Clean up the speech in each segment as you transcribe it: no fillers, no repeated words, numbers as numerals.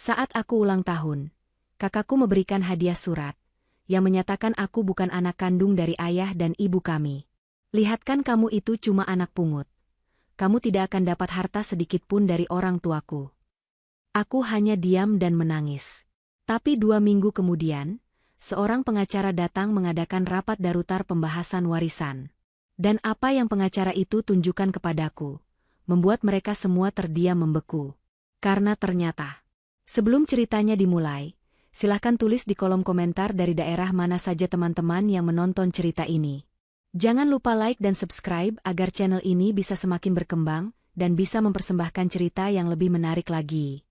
Saat aku ulang tahun, kakakku memberikan hadiah surat yang menyatakan aku bukan anak kandung dari ayah dan ibu kami. Lihatkan, kamu itu cuma anak pungut. Kamu tidak akan dapat harta sedikit pun dari orang tuaku. Aku hanya diam dan menangis. Tapi 2 minggu kemudian, seorang pengacara datang mengadakan rapat darurat pembahasan warisan. Dan apa yang pengacara itu tunjukkan kepadaku membuat mereka semua terdiam membeku. Karena ternyata, sebelum ceritanya dimulai, silahkan tulis di kolom komentar dari daerah mana saja teman-teman yang menonton cerita ini. Jangan lupa like dan subscribe agar channel ini bisa semakin berkembang dan bisa mempersembahkan cerita yang lebih menarik lagi.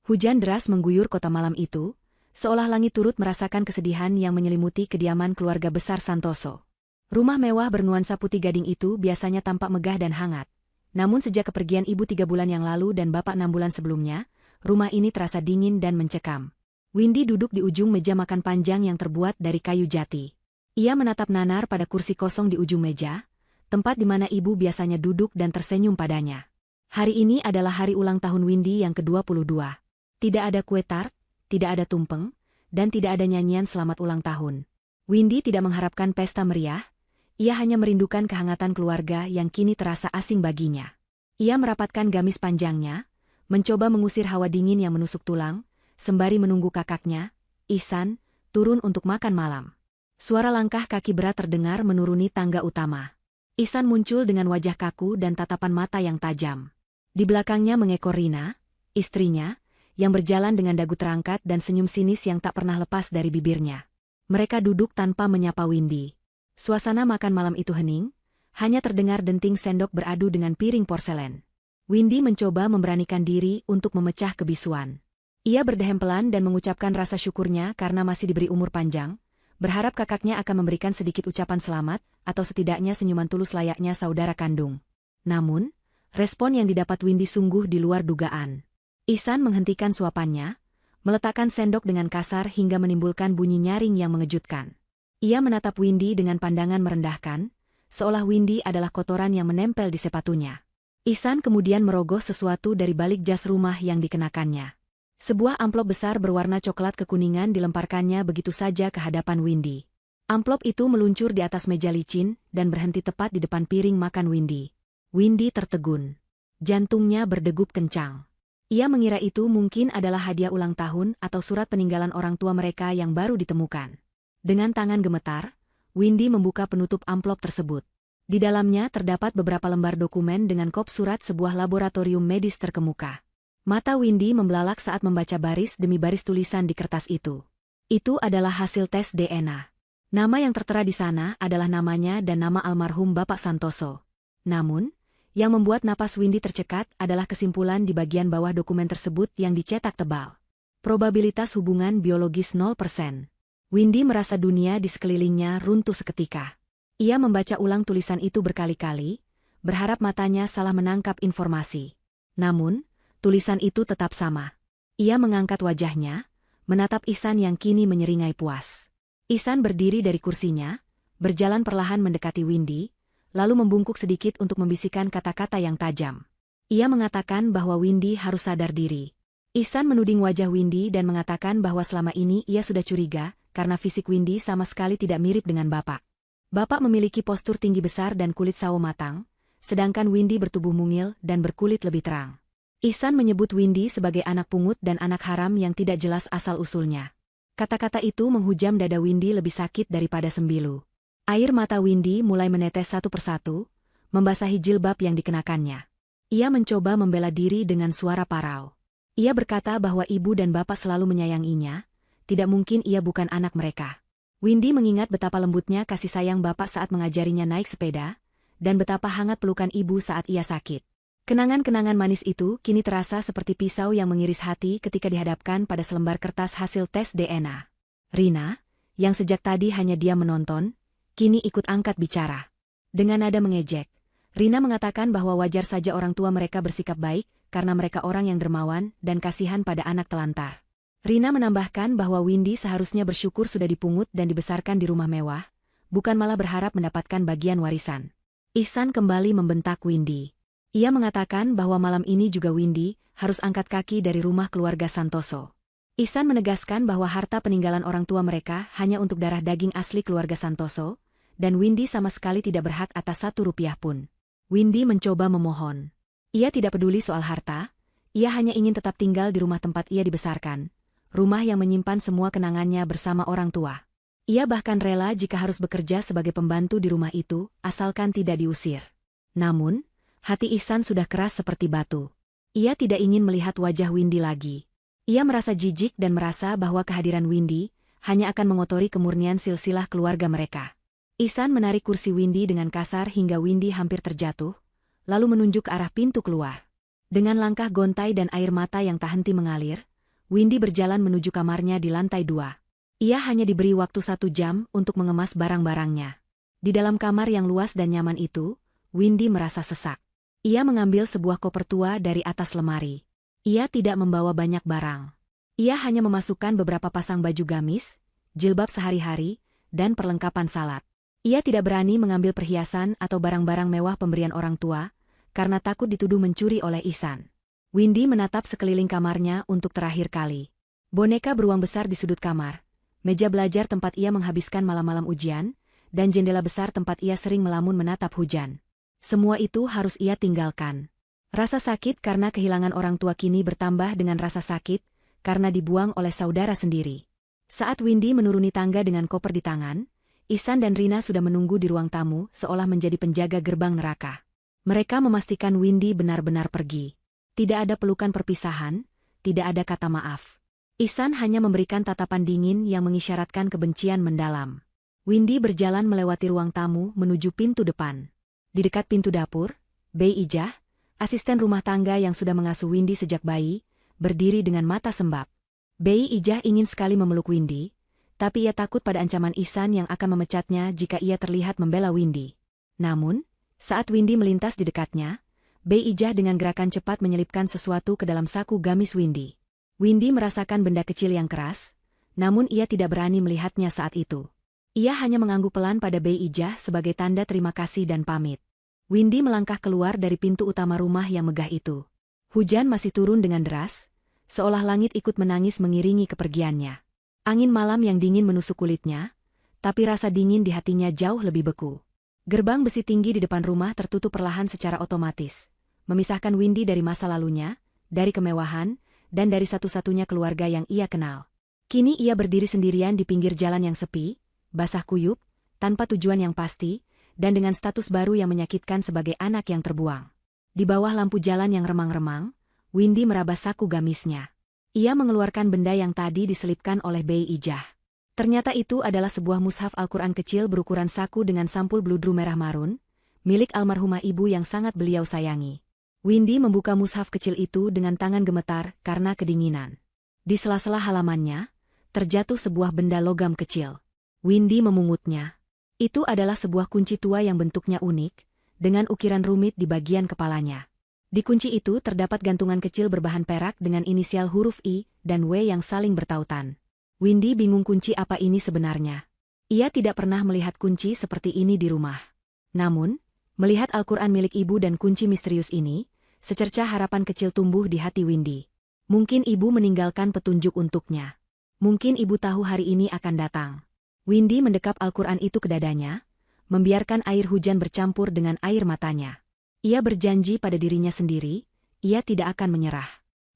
Hujan deras mengguyur kota malam itu, seolah langit turut merasakan kesedihan yang menyelimuti kediaman keluarga besar Santoso. Rumah mewah bernuansa putih gading itu biasanya tampak megah dan hangat. Namun sejak kepergian ibu 3 bulan yang lalu dan bapak 6 bulan sebelumnya, rumah ini terasa dingin dan mencekam. Windy duduk di ujung meja makan panjang yang terbuat dari kayu jati. Ia menatap nanar pada kursi kosong di ujung meja, tempat di mana ibu biasanya duduk dan tersenyum padanya. Hari ini adalah hari ulang tahun Windy yang ke-22. Tidak ada kue tart, tidak ada tumpeng, dan tidak ada nyanyian selamat ulang tahun. Windy tidak mengharapkan pesta meriah. Ia hanya merindukan kehangatan keluarga yang kini terasa asing baginya. Ia merapatkan gamis panjangnya, mencoba mengusir hawa dingin yang menusuk tulang, sembari menunggu kakaknya, Ihsan, turun untuk makan malam. Suara langkah kaki berat terdengar menuruni tangga utama. Ihsan muncul dengan wajah kaku dan tatapan mata yang tajam. Di belakangnya mengekor Rina, istrinya, yang berjalan dengan dagu terangkat dan senyum sinis yang tak pernah lepas dari bibirnya. Mereka duduk tanpa menyapa Windy. Suasana makan malam itu hening, hanya terdengar denting sendok beradu dengan piring porselen. Windy mencoba memberanikan diri untuk memecah kebisuan. Ia berdehem pelan dan mengucapkan rasa syukurnya karena masih diberi umur panjang, berharap kakaknya akan memberikan sedikit ucapan selamat, atau setidaknya senyuman tulus layaknya saudara kandung. Namun, respon yang didapat Windy sungguh di luar dugaan. Ihsan menghentikan suapannya, meletakkan sendok dengan kasar hingga menimbulkan bunyi nyaring yang mengejutkan. Ia menatap Windy dengan pandangan merendahkan, seolah Windy adalah kotoran yang menempel di sepatunya. Ihsan kemudian merogoh sesuatu dari balik jas rumah yang dikenakannya. Sebuah amplop besar berwarna coklat kekuningan dilemparkannya begitu saja ke hadapan Windy. Amplop itu meluncur di atas meja licin dan berhenti tepat di depan piring makan Windy. Windy tertegun. Jantungnya berdegup kencang. Ia mengira itu mungkin adalah hadiah ulang tahun atau surat peninggalan orang tua mereka yang baru ditemukan. Dengan tangan gemetar, Windy membuka penutup amplop tersebut. Di dalamnya terdapat beberapa lembar dokumen dengan kop surat sebuah laboratorium medis terkemuka. Mata Windy membelalak saat membaca baris demi baris tulisan di kertas itu. Itu adalah hasil tes DNA. Nama yang tertera di sana adalah namanya dan nama almarhum Bapak Santoso. Namun, yang membuat napas Windy tercekat adalah kesimpulan di bagian bawah dokumen tersebut yang dicetak tebal. Probabilitas hubungan biologis 0%. Windy merasa dunia di sekelilingnya runtuh seketika. Ia membaca ulang tulisan itu berkali-kali, berharap matanya salah menangkap informasi. Namun, tulisan itu tetap sama. Ia mengangkat wajahnya, menatap Ihsan yang kini menyeringai puas. Ihsan berdiri dari kursinya, berjalan perlahan mendekati Windy, lalu membungkuk sedikit untuk membisikkan kata-kata yang tajam. Ia mengatakan bahwa Windy harus sadar diri. Ihsan menuding wajah Windy dan mengatakan bahwa selama ini ia sudah curiga, karena fisik Windy sama sekali tidak mirip dengan bapak. Bapak memiliki postur tinggi besar dan kulit sawo matang, sedangkan Windy bertubuh mungil dan berkulit lebih terang. Ihsan menyebut Windy sebagai anak pungut dan anak haram yang tidak jelas asal-usulnya. Kata-kata itu menghujam dada Windy lebih sakit daripada sembilu. Air mata Windy mulai menetes satu persatu, membasahi jilbab yang dikenakannya. Ia mencoba membela diri dengan suara parau. Ia berkata bahwa ibu dan bapak selalu menyayanginya, tidak mungkin ia bukan anak mereka. Windy mengingat betapa lembutnya kasih sayang bapak saat mengajarinya naik sepeda, dan betapa hangat pelukan ibu saat ia sakit. Kenangan-kenangan manis itu kini terasa seperti pisau yang mengiris hati ketika dihadapkan pada selembar kertas hasil tes DNA. Rina, yang sejak tadi hanya diam menonton, kini ikut angkat bicara. Dengan nada mengejek, Rina mengatakan bahwa wajar saja orang tua mereka bersikap baik, karena mereka orang yang dermawan dan kasihan pada anak telantar. Rina menambahkan bahwa Windy seharusnya bersyukur sudah dipungut dan dibesarkan di rumah mewah, bukan malah berharap mendapatkan bagian warisan. Ihsan kembali membentak Windy. Ia mengatakan bahwa malam ini juga Windy harus angkat kaki dari rumah keluarga Santoso. Ihsan menegaskan bahwa harta peninggalan orang tua mereka hanya untuk darah daging asli keluarga Santoso, dan Windy sama sekali tidak berhak atas 1 rupiah pun. Windy mencoba memohon. Ia tidak peduli soal harta, ia hanya ingin tetap tinggal di rumah tempat ia dibesarkan, rumah yang menyimpan semua kenangannya bersama orang tua. Ia bahkan rela jika harus bekerja sebagai pembantu di rumah itu, asalkan tidak diusir. Namun, hati Ihsan sudah keras seperti batu. Ia tidak ingin melihat wajah Windy lagi. Ia merasa jijik dan merasa bahwa kehadiran Windy hanya akan mengotori kemurnian silsilah keluarga mereka. Ihsan menarik kursi Windy dengan kasar hingga Windy hampir terjatuh, lalu menunjuk ke arah pintu keluar. Dengan langkah gontai dan air mata yang tak henti mengalir, Windy berjalan menuju kamarnya di lantai 2. Ia hanya diberi waktu 1 jam untuk mengemas barang-barangnya. Di dalam kamar yang luas dan nyaman itu, Windy merasa sesak. Ia mengambil sebuah koper tua dari atas lemari. Ia tidak membawa banyak barang. Ia hanya memasukkan beberapa pasang baju gamis, jilbab sehari-hari, dan perlengkapan salat. Ia tidak berani mengambil perhiasan atau barang-barang mewah pemberian orang tua, karena takut dituduh mencuri oleh Ihsan. Windy menatap sekeliling kamarnya untuk terakhir kali. Boneka beruang besar di sudut kamar, meja belajar tempat ia menghabiskan malam-malam ujian, dan jendela besar tempat ia sering melamun menatap hujan. Semua itu harus ia tinggalkan. Rasa sakit karena kehilangan orang tua kini bertambah dengan rasa sakit karena dibuang oleh saudara sendiri. Saat Windy menuruni tangga dengan koper di tangan, Ihsan dan Rina sudah menunggu di ruang tamu seolah menjadi penjaga gerbang neraka. Mereka memastikan Windy benar-benar pergi. Tidak ada pelukan perpisahan, tidak ada kata maaf. Ihsan hanya memberikan tatapan dingin yang mengisyaratkan kebencian mendalam. Windy berjalan melewati ruang tamu menuju pintu depan. Di dekat pintu dapur, Bei Ijah, asisten rumah tangga yang sudah mengasuh Windy sejak bayi, berdiri dengan mata sembab. Bei Ijah ingin sekali memeluk Windy, tapi ia takut pada ancaman Ihsan yang akan memecatnya jika ia terlihat membela Windy. Namun, saat Windy melintas di dekatnya, Bei Ijah dengan gerakan cepat menyelipkan sesuatu ke dalam saku gamis Windy. Windy merasakan benda kecil yang keras, namun ia tidak berani melihatnya saat itu. Ia hanya mengangguk pelan pada Bei Ijah sebagai tanda terima kasih dan pamit. Windy melangkah keluar dari pintu utama rumah yang megah itu. Hujan masih turun dengan deras, seolah langit ikut menangis mengiringi kepergiannya. Angin malam yang dingin menusuk kulitnya, tapi rasa dingin di hatinya jauh lebih beku. Gerbang besi tinggi di depan rumah tertutup perlahan secara otomatis, memisahkan Windy dari masa lalunya, dari kemewahan, dan dari satu-satunya keluarga yang ia kenal. Kini ia berdiri sendirian di pinggir jalan yang sepi, basah kuyup, tanpa tujuan yang pasti, dan dengan status baru yang menyakitkan sebagai anak yang terbuang. Di bawah lampu jalan yang remang-remang, Windy meraba saku gamisnya. Ia mengeluarkan benda yang tadi diselipkan oleh Bei Ijah. Ternyata itu adalah sebuah mushaf Al-Quran kecil berukuran saku dengan sampul bludru merah marun, milik almarhumah ibu yang sangat beliau sayangi. Windy membuka mushaf kecil itu dengan tangan gemetar karena kedinginan. Di sela-sela halamannya, terjatuh sebuah benda logam kecil. Windy memungutnya. Itu adalah sebuah kunci tua yang bentuknya unik, dengan ukiran rumit di bagian kepalanya. Di kunci itu terdapat gantungan kecil berbahan perak dengan inisial huruf I dan W yang saling bertautan. Windy bingung kunci apa ini sebenarnya. Ia tidak pernah melihat kunci seperti ini di rumah. Namun, melihat Al-Quran milik ibu dan kunci misterius ini, secercah harapan kecil tumbuh di hati Windy. Mungkin ibu meninggalkan petunjuk untuknya. Mungkin ibu tahu hari ini akan datang. Windy mendekap Al-Quran itu ke dadanya, membiarkan air hujan bercampur dengan air matanya. Ia berjanji pada dirinya sendiri, ia tidak akan menyerah.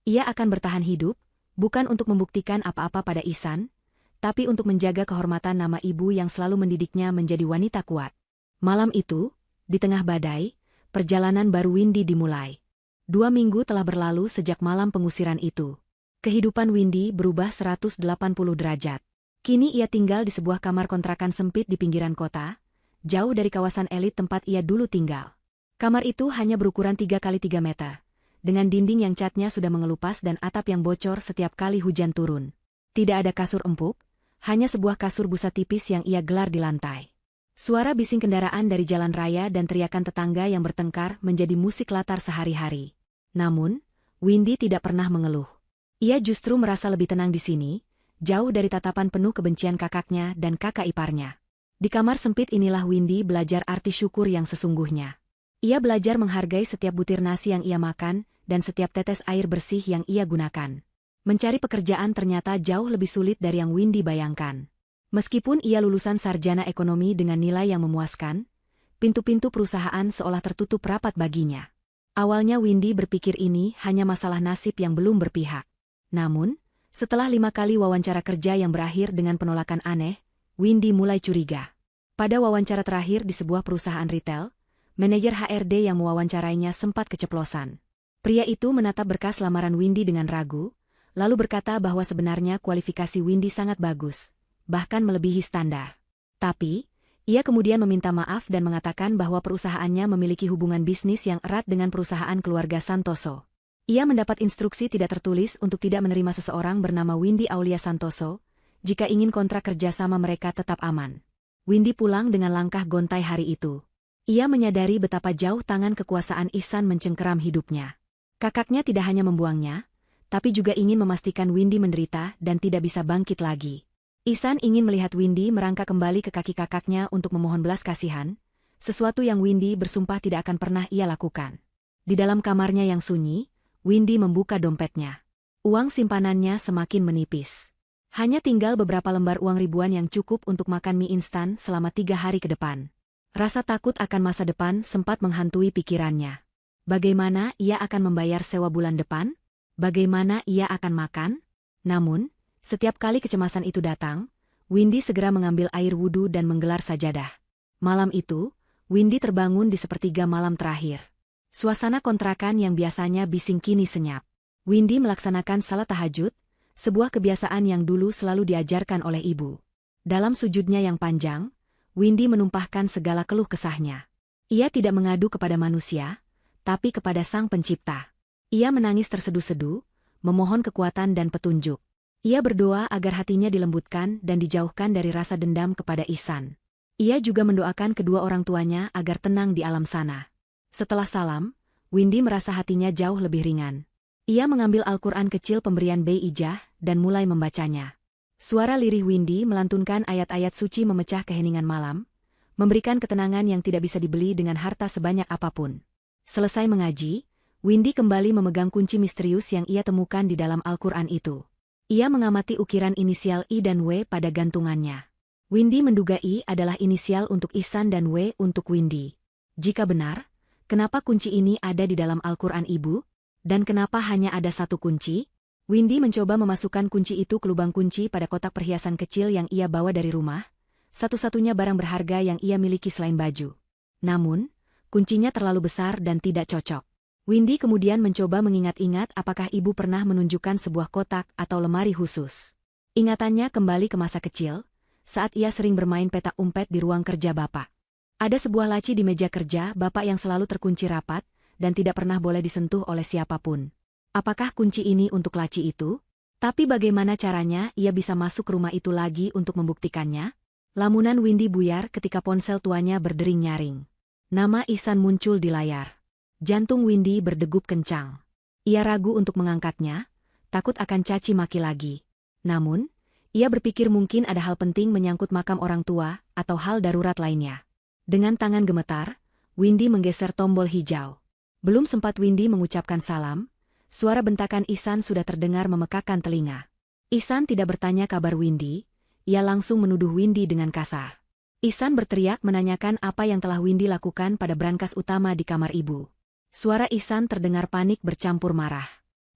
Ia akan bertahan hidup, bukan untuk membuktikan apa-apa pada Ihsan, tapi untuk menjaga kehormatan nama ibu yang selalu mendidiknya menjadi wanita kuat. Malam itu, di tengah badai, perjalanan baru Windy dimulai. 2 minggu telah berlalu sejak malam pengusiran itu. Kehidupan Windy berubah 180 derajat. Kini ia tinggal di sebuah kamar kontrakan sempit di pinggiran kota, jauh dari kawasan elit tempat ia dulu tinggal. Kamar itu hanya berukuran 3 kali 3 meter, dengan dinding yang catnya sudah mengelupas dan atap yang bocor setiap kali hujan turun. Tidak ada kasur empuk, hanya sebuah kasur busa tipis yang ia gelar di lantai. Suara bising kendaraan dari jalan raya dan teriakan tetangga yang bertengkar menjadi musik latar sehari-hari. Namun, Windy tidak pernah mengeluh. Ia justru merasa lebih tenang di sini, jauh dari tatapan penuh kebencian kakaknya dan kakak iparnya. Di kamar sempit inilah Windy belajar arti syukur yang sesungguhnya. Ia belajar menghargai setiap butir nasi yang ia makan dan setiap tetes air bersih yang ia gunakan. Mencari pekerjaan ternyata jauh lebih sulit dari yang Windy bayangkan. Meskipun ia lulusan sarjana ekonomi dengan nilai yang memuaskan, pintu-pintu perusahaan seolah tertutup rapat baginya. Awalnya Windy berpikir ini hanya masalah nasib yang belum berpihak. Namun, setelah 5 kali wawancara kerja yang berakhir dengan penolakan aneh, Windy mulai curiga. Pada wawancara terakhir di sebuah perusahaan retail, manajer HRD yang mewawancarainya sempat keceplosan. Pria itu menatap berkas lamaran Windy dengan ragu, lalu berkata bahwa sebenarnya kualifikasi Windy sangat bagus, bahkan melebihi standar. Tapi, ia kemudian meminta maaf dan mengatakan bahwa perusahaannya memiliki hubungan bisnis yang erat dengan perusahaan keluarga Santoso. Ia mendapat instruksi tidak tertulis untuk tidak menerima seseorang bernama Windy Aulia Santoso, jika ingin kontrak kerjasama mereka tetap aman. Windy pulang dengan langkah gontai hari itu. Ia menyadari betapa jauh tangan kekuasaan Ihsan mencengkeram hidupnya. Kakaknya tidak hanya membuangnya, tapi juga ingin memastikan Windy menderita dan tidak bisa bangkit lagi. Ihsan ingin melihat Windy merangkak kembali ke kaki kakaknya untuk memohon belas kasihan, sesuatu yang Windy bersumpah tidak akan pernah ia lakukan. Di dalam kamarnya yang sunyi, Windy membuka dompetnya. Uang simpanannya semakin menipis. Hanya tinggal beberapa lembar uang ribuan yang cukup untuk makan mie instan selama 3 hari ke depan. Rasa takut akan masa depan sempat menghantui pikirannya. Bagaimana ia akan membayar sewa bulan depan? Bagaimana ia akan makan? Namun, setiap kali kecemasan itu datang, Windy segera mengambil air wudhu dan menggelar sajadah. Malam itu, Windy terbangun di sepertiga malam terakhir. Suasana kontrakan yang biasanya bising kini senyap. Windy melaksanakan salat tahajud, sebuah kebiasaan yang dulu selalu diajarkan oleh ibu. Dalam sujudnya yang panjang, Windy menumpahkan segala keluh kesahnya. Ia tidak mengadu kepada manusia, tapi kepada Sang Pencipta. Ia menangis terseduh-seduh, memohon kekuatan dan petunjuk. Ia berdoa agar hatinya dilembutkan dan dijauhkan dari rasa dendam kepada Ihsan. Ia juga mendoakan kedua orang tuanya agar tenang di alam sana. Setelah salam, Windy merasa hatinya jauh lebih ringan. Ia mengambil Al-Quran kecil pemberian Bei Ijah dan mulai membacanya. Suara lirih Windy melantunkan ayat-ayat suci memecah keheningan malam, memberikan ketenangan yang tidak bisa dibeli dengan harta sebanyak apapun. Selesai mengaji, Windy kembali memegang kunci misterius yang ia temukan di dalam Al-Quran itu. Ia mengamati ukiran inisial I dan W pada gantungannya. Windy menduga I adalah inisial untuk Ihsan dan W untuk Windy. Jika benar, kenapa kunci ini ada di dalam Al-Quran ibu? Dan kenapa hanya ada satu kunci? Windy mencoba memasukkan kunci itu ke lubang kunci pada kotak perhiasan kecil yang ia bawa dari rumah, satu-satunya barang berharga yang ia miliki selain baju. Namun, kuncinya terlalu besar dan tidak cocok. Windy kemudian mencoba mengingat-ingat apakah ibu pernah menunjukkan sebuah kotak atau lemari khusus. Ingatannya kembali ke masa kecil, saat ia sering bermain petak umpet di ruang kerja bapak. Ada sebuah laci di meja kerja bapak yang selalu terkunci rapat, dan tidak pernah boleh disentuh oleh siapapun. Apakah kunci ini untuk laci itu? Tapi bagaimana caranya ia bisa masuk rumah itu lagi untuk membuktikannya? Lamunan Windy buyar ketika ponsel tuanya berdering nyaring. Nama Ihsan muncul di layar. Jantung Windy berdegup kencang. Ia ragu untuk mengangkatnya, takut akan caci maki lagi. Namun, ia berpikir mungkin ada hal penting menyangkut makam orang tua atau hal darurat lainnya. Dengan tangan gemetar, Windy menggeser tombol hijau. Belum sempat Windy mengucapkan salam, suara bentakan Ihsan sudah terdengar memekakkan telinga. Ihsan tidak bertanya kabar Windy, ia langsung menuduh Windy dengan kasar. Ihsan berteriak menanyakan apa yang telah Windy lakukan pada brankas utama di kamar ibu. Suara Ihsan terdengar panik bercampur marah.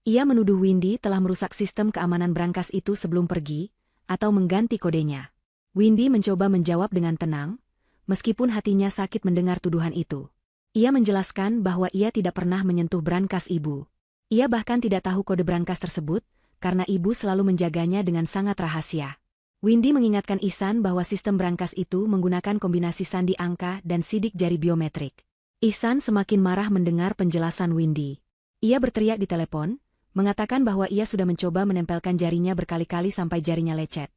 Ia menuduh Windy telah merusak sistem keamanan brankas itu sebelum pergi, atau mengganti kodenya. Windy mencoba menjawab dengan tenang, meskipun hatinya sakit mendengar tuduhan itu. Ia menjelaskan bahwa ia tidak pernah menyentuh brankas ibu. Ia bahkan tidak tahu kode brankas tersebut, karena ibu selalu menjaganya dengan sangat rahasia. Windy mengingatkan Ihsan bahwa sistem brankas itu menggunakan kombinasi sandi angka dan sidik jari biometrik. Ihsan semakin marah mendengar penjelasan Windy. Ia berteriak di telepon, mengatakan bahwa ia sudah mencoba menempelkan jarinya berkali-kali sampai jarinya lecet.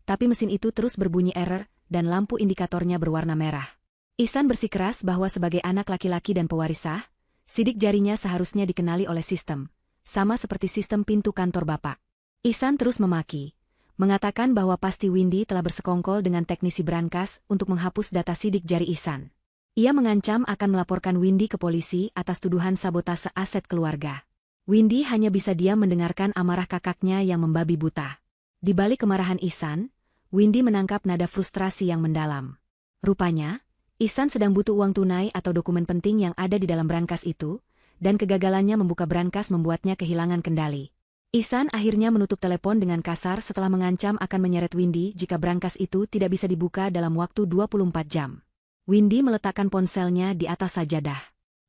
Tapi mesin itu terus berbunyi error, dan lampu indikatornya berwarna merah. Ihsan bersikeras bahwa sebagai anak laki-laki dan pewaris sah, sidik jarinya seharusnya dikenali oleh sistem, sama seperti sistem pintu kantor bapak. Ihsan terus memaki, mengatakan bahwa pasti Windy telah bersekongkol dengan teknisi brankas untuk menghapus data sidik jari Ihsan. Ia mengancam akan melaporkan Windy ke polisi atas tuduhan sabotase aset keluarga. Windy hanya bisa diam mendengarkan amarah kakaknya yang membabi buta. Di balik kemarahan Ihsan, Windy menangkap nada frustrasi yang mendalam. Rupanya, Ihsan sedang butuh uang tunai atau dokumen penting yang ada di dalam brankas itu, dan kegagalannya membuka brankas membuatnya kehilangan kendali. Ihsan akhirnya menutup telepon dengan kasar setelah mengancam akan menyeret Windy jika brankas itu tidak bisa dibuka dalam waktu 24 jam. Windy meletakkan ponselnya di atas sajadah.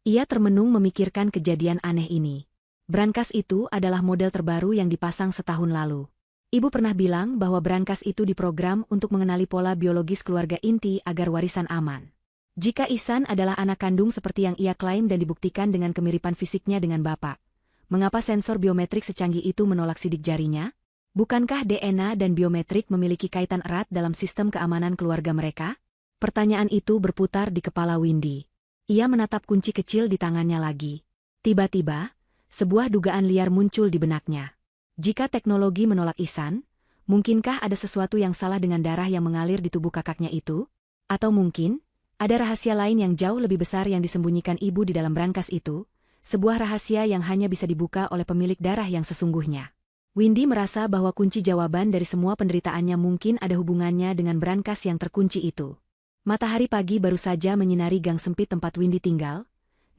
Ia termenung memikirkan kejadian aneh ini. Brankas itu adalah model terbaru yang dipasang setahun lalu. Ibu pernah bilang bahwa brankas itu diprogram untuk mengenali pola biologis keluarga inti agar warisan aman. Jika Ihsan adalah anak kandung seperti yang ia klaim dan dibuktikan dengan kemiripan fisiknya dengan bapak, mengapa sensor biometrik secanggih itu menolak sidik jarinya? Bukankah DNA dan biometrik memiliki kaitan erat dalam sistem keamanan keluarga mereka? Pertanyaan itu berputar di kepala Windy. Ia menatap kunci kecil di tangannya lagi. Tiba-tiba, sebuah dugaan liar muncul di benaknya. Jika teknologi menolak Ihsan, mungkinkah ada sesuatu yang salah dengan darah yang mengalir di tubuh kakaknya itu? Atau mungkin, ada rahasia lain yang jauh lebih besar yang disembunyikan ibu di dalam brankas itu, sebuah rahasia yang hanya bisa dibuka oleh pemilik darah yang sesungguhnya. Windy merasa bahwa kunci jawaban dari semua penderitaannya mungkin ada hubungannya dengan brankas yang terkunci itu. Matahari pagi baru saja menyinari gang sempit tempat Windy tinggal,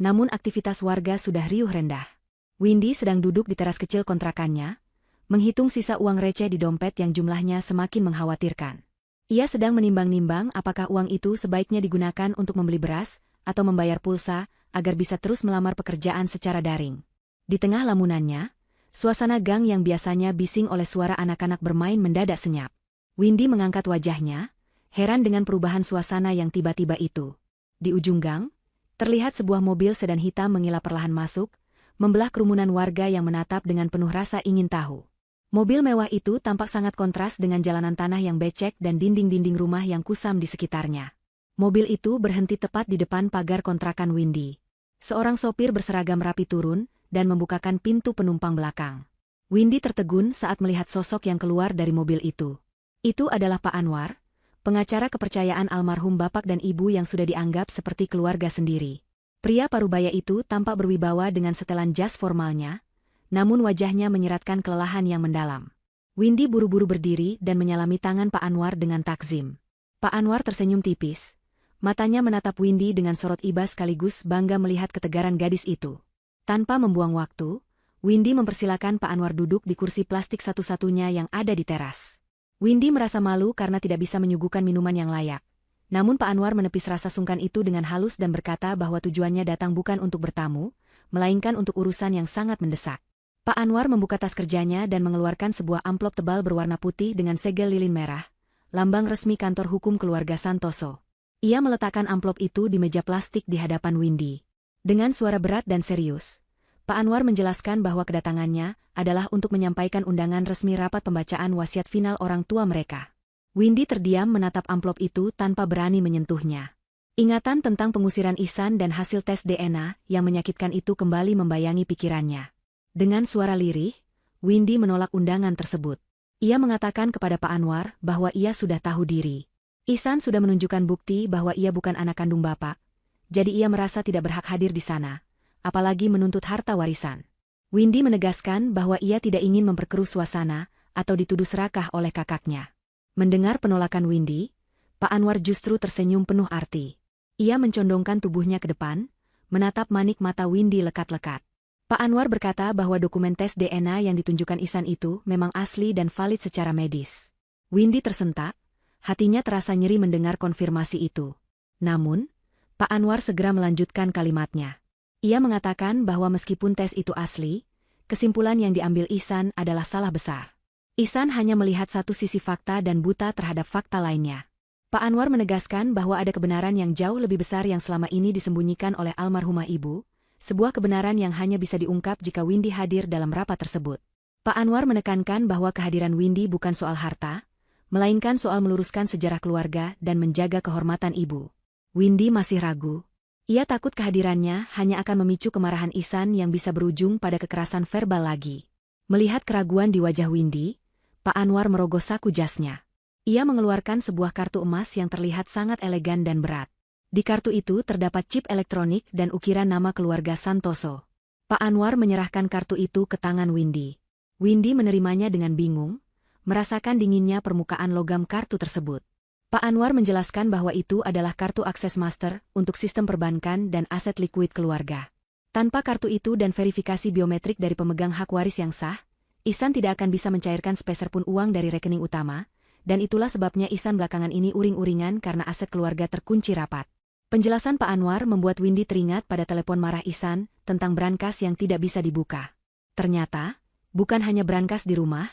namun aktivitas warga sudah riuh rendah. Windy sedang duduk di teras kecil kontrakannya, menghitung sisa uang receh di dompet yang jumlahnya semakin mengkhawatirkan. Ia sedang menimbang-nimbang apakah uang itu sebaiknya digunakan untuk membeli beras atau membayar pulsa agar bisa terus melamar pekerjaan secara daring. Di tengah lamunannya, suasana gang yang biasanya bising oleh suara anak-anak bermain mendadak senyap. Windy mengangkat wajahnya, heran dengan perubahan suasana yang tiba-tiba itu. Di ujung gang, terlihat sebuah mobil sedan hitam mengilap perlahan masuk, membelah kerumunan warga yang menatap dengan penuh rasa ingin tahu. Mobil mewah itu tampak sangat kontras dengan jalanan tanah yang becek dan dinding-dinding rumah yang kusam di sekitarnya. Mobil itu berhenti tepat di depan pagar kontrakan Windy. Seorang sopir berseragam rapi turun dan membukakan pintu penumpang belakang. Windy tertegun saat melihat sosok yang keluar dari mobil itu. Itu adalah Pak Anwar, pengacara kepercayaan almarhum bapak dan ibu yang sudah dianggap seperti keluarga sendiri. Pria parubaya itu tampak berwibawa dengan setelan jas formalnya, namun wajahnya menyeratkan kelelahan yang mendalam. Windy buru-buru berdiri dan menyalami tangan Pak Anwar dengan takzim. Pak Anwar tersenyum tipis. Matanya menatap Windy dengan sorot iba sekaligus bangga melihat ketegaran gadis itu. Tanpa membuang waktu, Windy mempersilakan Pak Anwar duduk di kursi plastik satu-satunya yang ada di teras. Windy merasa malu karena tidak bisa menyuguhkan minuman yang layak. Namun Pak Anwar menepis rasa sungkan itu dengan halus dan berkata bahwa tujuannya datang bukan untuk bertamu, melainkan untuk urusan yang sangat mendesak. Pak Anwar membuka tas kerjanya dan mengeluarkan sebuah amplop tebal berwarna putih dengan segel lilin merah, lambang resmi kantor hukum keluarga Santoso. Ia meletakkan amplop itu di meja plastik di hadapan Windy. Dengan suara berat dan serius, Pak Anwar menjelaskan bahwa kedatangannya adalah untuk menyampaikan undangan resmi rapat pembacaan wasiat final orang tua mereka. Windy terdiam menatap amplop itu tanpa berani menyentuhnya. Ingatan tentang pengusiran Ihsan dan hasil tes DNA yang menyakitkan itu kembali membayangi pikirannya. Dengan suara lirih, Windy menolak undangan tersebut. Ia mengatakan kepada Pak Anwar bahwa ia sudah tahu diri. Ihsan sudah menunjukkan bukti bahwa ia bukan anak kandung bapak, jadi ia merasa tidak berhak hadir di sana, apalagi menuntut harta warisan. Windy menegaskan bahwa ia tidak ingin memperkeruh suasana atau dituduh serakah oleh kakaknya. Mendengar penolakan Windy, Pak Anwar justru tersenyum penuh arti. Ia mencondongkan tubuhnya ke depan, menatap manik mata Windy lekat-lekat. Pak Anwar berkata bahwa dokumen tes DNA yang ditunjukkan Ihsan itu memang asli dan valid secara medis. Windy tersentak, hatinya terasa nyeri mendengar konfirmasi itu. Namun, Pak Anwar segera melanjutkan kalimatnya. Ia mengatakan bahwa meskipun tes itu asli, kesimpulan yang diambil Ihsan adalah salah besar. Ihsan hanya melihat satu sisi fakta dan buta terhadap fakta lainnya. Pak Anwar menegaskan bahwa ada kebenaran yang jauh lebih besar yang selama ini disembunyikan oleh almarhumah ibu, sebuah kebenaran yang hanya bisa diungkap jika Windy hadir dalam rapat tersebut. Pak Anwar menekankan bahwa kehadiran Windy bukan soal harta, melainkan soal meluruskan sejarah keluarga dan menjaga kehormatan ibu. Windy masih ragu. Ia takut kehadirannya hanya akan memicu kemarahan Ihsan yang bisa berujung pada kekerasan verbal lagi. Melihat keraguan di wajah Windy, Pak Anwar merogoh saku jasnya. Ia mengeluarkan sebuah kartu emas yang terlihat sangat elegan dan berat. Di kartu itu terdapat chip elektronik dan ukiran nama keluarga Santoso. Pak Anwar menyerahkan kartu itu ke tangan Windy. Windy menerimanya dengan bingung, merasakan dinginnya permukaan logam kartu tersebut. Pak Anwar menjelaskan bahwa itu adalah kartu akses master untuk sistem perbankan dan aset likuid keluarga. Tanpa kartu itu dan verifikasi biometrik dari pemegang hak waris yang sah, Ihsan tidak akan bisa mencairkan sepeser pun uang dari rekening utama, dan itulah sebabnya Ihsan belakangan ini uring-uringan karena aset keluarga terkunci rapat. Penjelasan Pak Anwar membuat Windy teringat pada telepon marah Ihsan tentang brankas yang tidak bisa dibuka. Ternyata, bukan hanya brankas di rumah,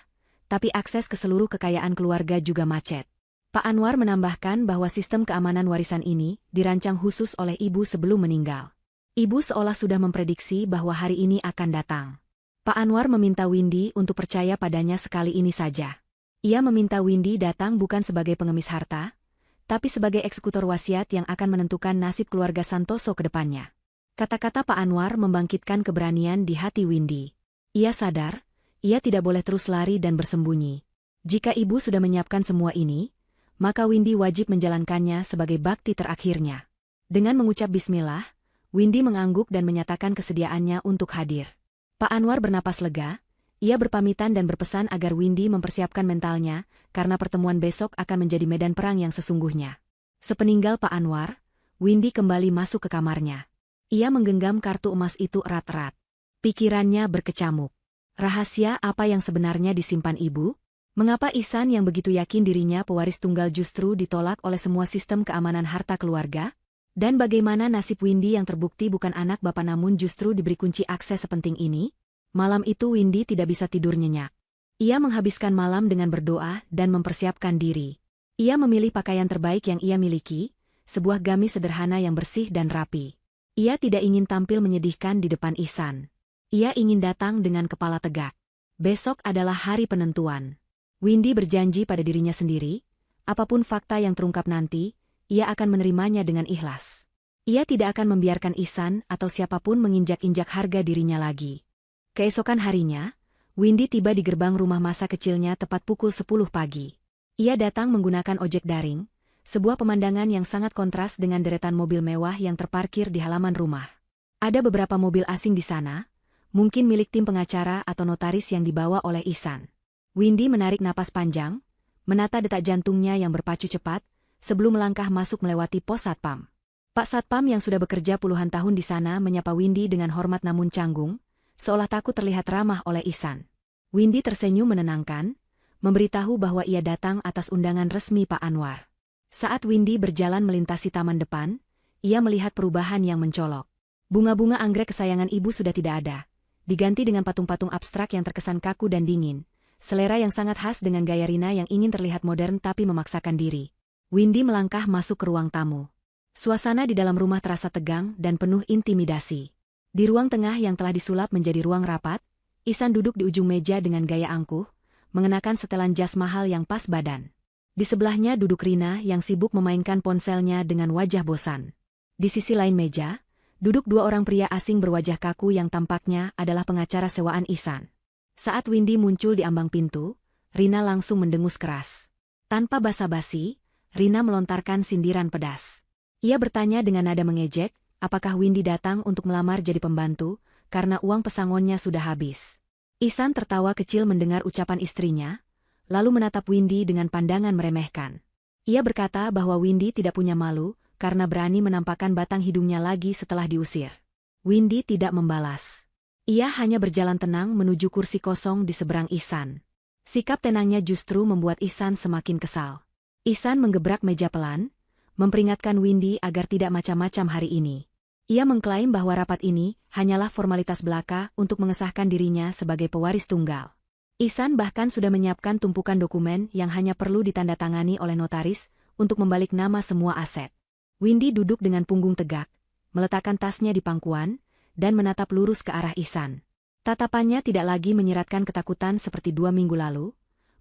tapi akses ke seluruh kekayaan keluarga juga macet. Pak Anwar menambahkan bahwa sistem keamanan warisan ini dirancang khusus oleh ibu sebelum meninggal. Ibu seolah sudah memprediksi bahwa hari ini akan datang. Pak Anwar meminta Windy untuk percaya padanya sekali ini saja. Ia meminta Windy datang bukan sebagai pengemis harta, tapi sebagai eksekutor wasiat yang akan menentukan nasib keluarga Santoso ke depannya. Kata-kata Pak Anwar membangkitkan keberanian di hati Windy. Ia sadar, ia tidak boleh terus lari dan bersembunyi. Jika ibu sudah menyiapkan semua ini, maka Windy wajib menjalankannya sebagai bakti terakhirnya. Dengan mengucap bismillah, Windy mengangguk dan menyatakan kesediaannya untuk hadir. Pak Anwar bernapas lega, ia berpamitan dan berpesan agar Windy mempersiapkan mentalnya, karena pertemuan besok akan menjadi medan perang yang sesungguhnya. Sepeninggal Pak Anwar, Windy kembali masuk ke kamarnya. Ia menggenggam kartu emas itu erat-erat. Pikirannya berkecamuk. Rahasia apa yang sebenarnya disimpan ibu? Mengapa Ihsan yang begitu yakin dirinya pewaris tunggal justru ditolak oleh semua sistem keamanan harta keluarga? Dan bagaimana nasib Windy yang terbukti bukan anak bapak namun justru diberi kunci akses sepenting ini? Malam itu Windy tidak bisa tidur nyenyak. Ia menghabiskan malam dengan berdoa dan mempersiapkan diri. Ia memilih pakaian terbaik yang ia miliki, sebuah gamis sederhana yang bersih dan rapi. Ia tidak ingin tampil menyedihkan di depan Ihsan. Ia ingin datang dengan kepala tegak. Besok adalah hari penentuan. Windy berjanji pada dirinya sendiri, apapun fakta yang terungkap nanti, ia akan menerimanya dengan ikhlas. Ia tidak akan membiarkan Ihsan atau siapapun menginjak-injak harga dirinya lagi. Keesokan harinya, Windy tiba di gerbang rumah masa kecilnya tepat pukul 10 pagi. Ia datang menggunakan ojek daring, sebuah pemandangan yang sangat kontras dengan deretan mobil mewah yang terparkir di halaman rumah. Ada beberapa mobil asing di sana, mungkin milik tim pengacara atau notaris yang dibawa oleh Ihsan. Windy menarik napas panjang, menata detak jantungnya yang berpacu cepat, sebelum melangkah masuk melewati pos Satpam. Pak Satpam yang sudah bekerja puluhan tahun di sana menyapa Windy dengan hormat namun canggung, seolah takut terlihat ramah oleh Ihsan. Windy tersenyum menenangkan, memberitahu bahwa ia datang atas undangan resmi Pak Anwar. Saat Windy berjalan melintasi taman depan, ia melihat perubahan yang mencolok. Bunga-bunga anggrek kesayangan ibu sudah tidak ada, diganti dengan patung-patung abstrak yang terkesan kaku dan dingin, selera yang sangat khas dengan gaya Rina yang ingin terlihat modern tapi memaksakan diri. Windy melangkah masuk ke ruang tamu. Suasana di dalam rumah terasa tegang dan penuh intimidasi. Di ruang tengah yang telah disulap menjadi ruang rapat, Ihsan duduk di ujung meja dengan gaya angkuh, mengenakan setelan jas mahal yang pas badan. Di sebelahnya duduk Rina yang sibuk memainkan ponselnya dengan wajah bosan. Di sisi lain meja, duduk dua orang pria asing berwajah kaku yang tampaknya adalah pengacara sewaan Ihsan. Saat Windy muncul di ambang pintu, Rina langsung mendengus keras. Tanpa basa-basi, Rina melontarkan sindiran pedas. Ia bertanya dengan nada mengejek, apakah Windy datang untuk melamar jadi pembantu, karena uang pesangonnya sudah habis. Ihsan tertawa kecil mendengar ucapan istrinya, lalu menatap Windy dengan pandangan meremehkan. Ia berkata bahwa Windy tidak punya malu, karena berani menampakkan batang hidungnya lagi setelah diusir. Windy tidak membalas. Ia hanya berjalan tenang menuju kursi kosong di seberang Ihsan. Sikap tenangnya justru membuat Ihsan semakin kesal. Ihsan menggebrak meja pelan, memperingatkan Windy agar tidak macam-macam hari ini. Ia mengklaim bahwa rapat ini hanyalah formalitas belaka untuk mengesahkan dirinya sebagai pewaris tunggal. Ihsan bahkan sudah menyiapkan tumpukan dokumen yang hanya perlu ditandatangani oleh notaris untuk membalik nama semua aset. Windy duduk dengan punggung tegak, meletakkan tasnya di pangkuan, dan menatap lurus ke arah Ihsan. Tatapannya tidak lagi menyiratkan ketakutan seperti 2 minggu lalu,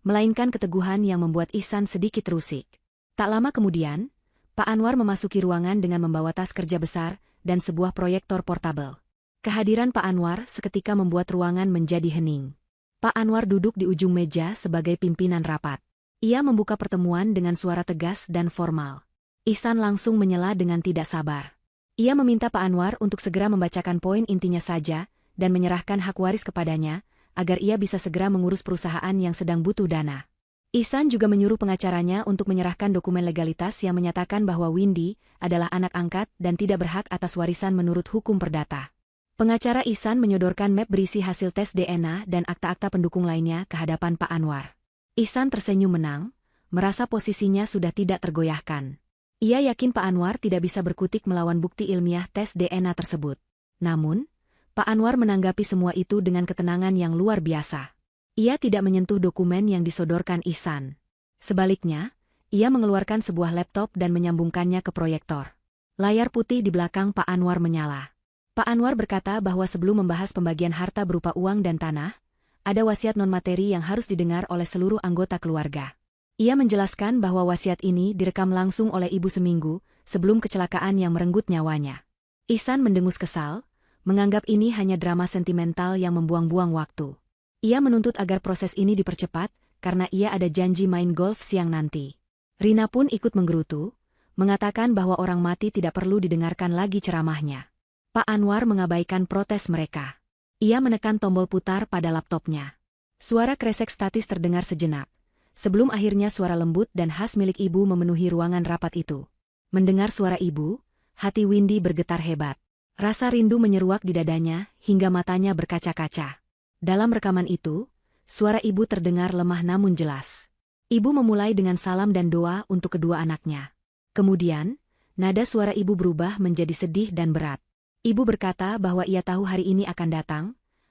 melainkan keteguhan yang membuat Ihsan sedikit terusik. Tak lama kemudian, Pak Anwar memasuki ruangan dengan membawa tas kerja besar dan sebuah proyektor portabel. Kehadiran Pak Anwar seketika membuat ruangan menjadi hening. Pak Anwar duduk di ujung meja sebagai pimpinan rapat. Ia membuka pertemuan dengan suara tegas dan formal. Ihsan langsung menyela dengan tidak sabar. Ia meminta Pak Anwar untuk segera membacakan poin intinya saja, dan menyerahkan hak waris kepadanya, agar ia bisa segera mengurus perusahaan yang sedang butuh dana. Ihsan juga menyuruh pengacaranya untuk menyerahkan dokumen legalitas yang menyatakan bahwa Windy adalah anak angkat dan tidak berhak atas warisan menurut hukum perdata. Pengacara Ihsan menyodorkan map berisi hasil tes DNA dan akta-akta pendukung lainnya ke hadapan Pak Anwar. Ihsan tersenyum menang, merasa posisinya sudah tidak tergoyahkan. Ia yakin Pak Anwar tidak bisa berkutik melawan bukti ilmiah tes DNA tersebut. Namun, Pak Anwar menanggapi semua itu dengan ketenangan yang luar biasa. Ia tidak menyentuh dokumen yang disodorkan Ihsan. Sebaliknya, ia mengeluarkan sebuah laptop dan menyambungkannya ke proyektor. Layar putih di belakang Pak Anwar menyala. Pak Anwar berkata bahwa sebelum membahas pembagian harta berupa uang dan tanah, ada wasiat non-materi yang harus didengar oleh seluruh anggota keluarga. Ia menjelaskan bahwa wasiat ini direkam langsung oleh ibu seminggu sebelum kecelakaan yang merenggut nyawanya. Ihsan mendengus kesal, menganggap ini hanya drama sentimental yang membuang-buang waktu. Ia menuntut agar proses ini dipercepat, karena ia ada janji main golf siang nanti. Rina pun ikut menggerutu, mengatakan bahwa orang mati tidak perlu didengarkan lagi ceramahnya. Pak Anwar mengabaikan protes mereka. Ia menekan tombol putar pada laptopnya. Suara kresek statis terdengar sejenak, sebelum akhirnya suara lembut dan khas milik ibu memenuhi ruangan rapat itu. Mendengar suara ibu, hati Windy bergetar hebat. Rasa rindu menyeruak di dadanya, hingga matanya berkaca-kaca. Dalam rekaman itu, suara ibu terdengar lemah namun jelas. Ibu memulai dengan salam dan doa untuk kedua anaknya. Kemudian, nada suara ibu berubah menjadi sedih dan berat. Ibu berkata bahwa ia tahu hari ini akan datang,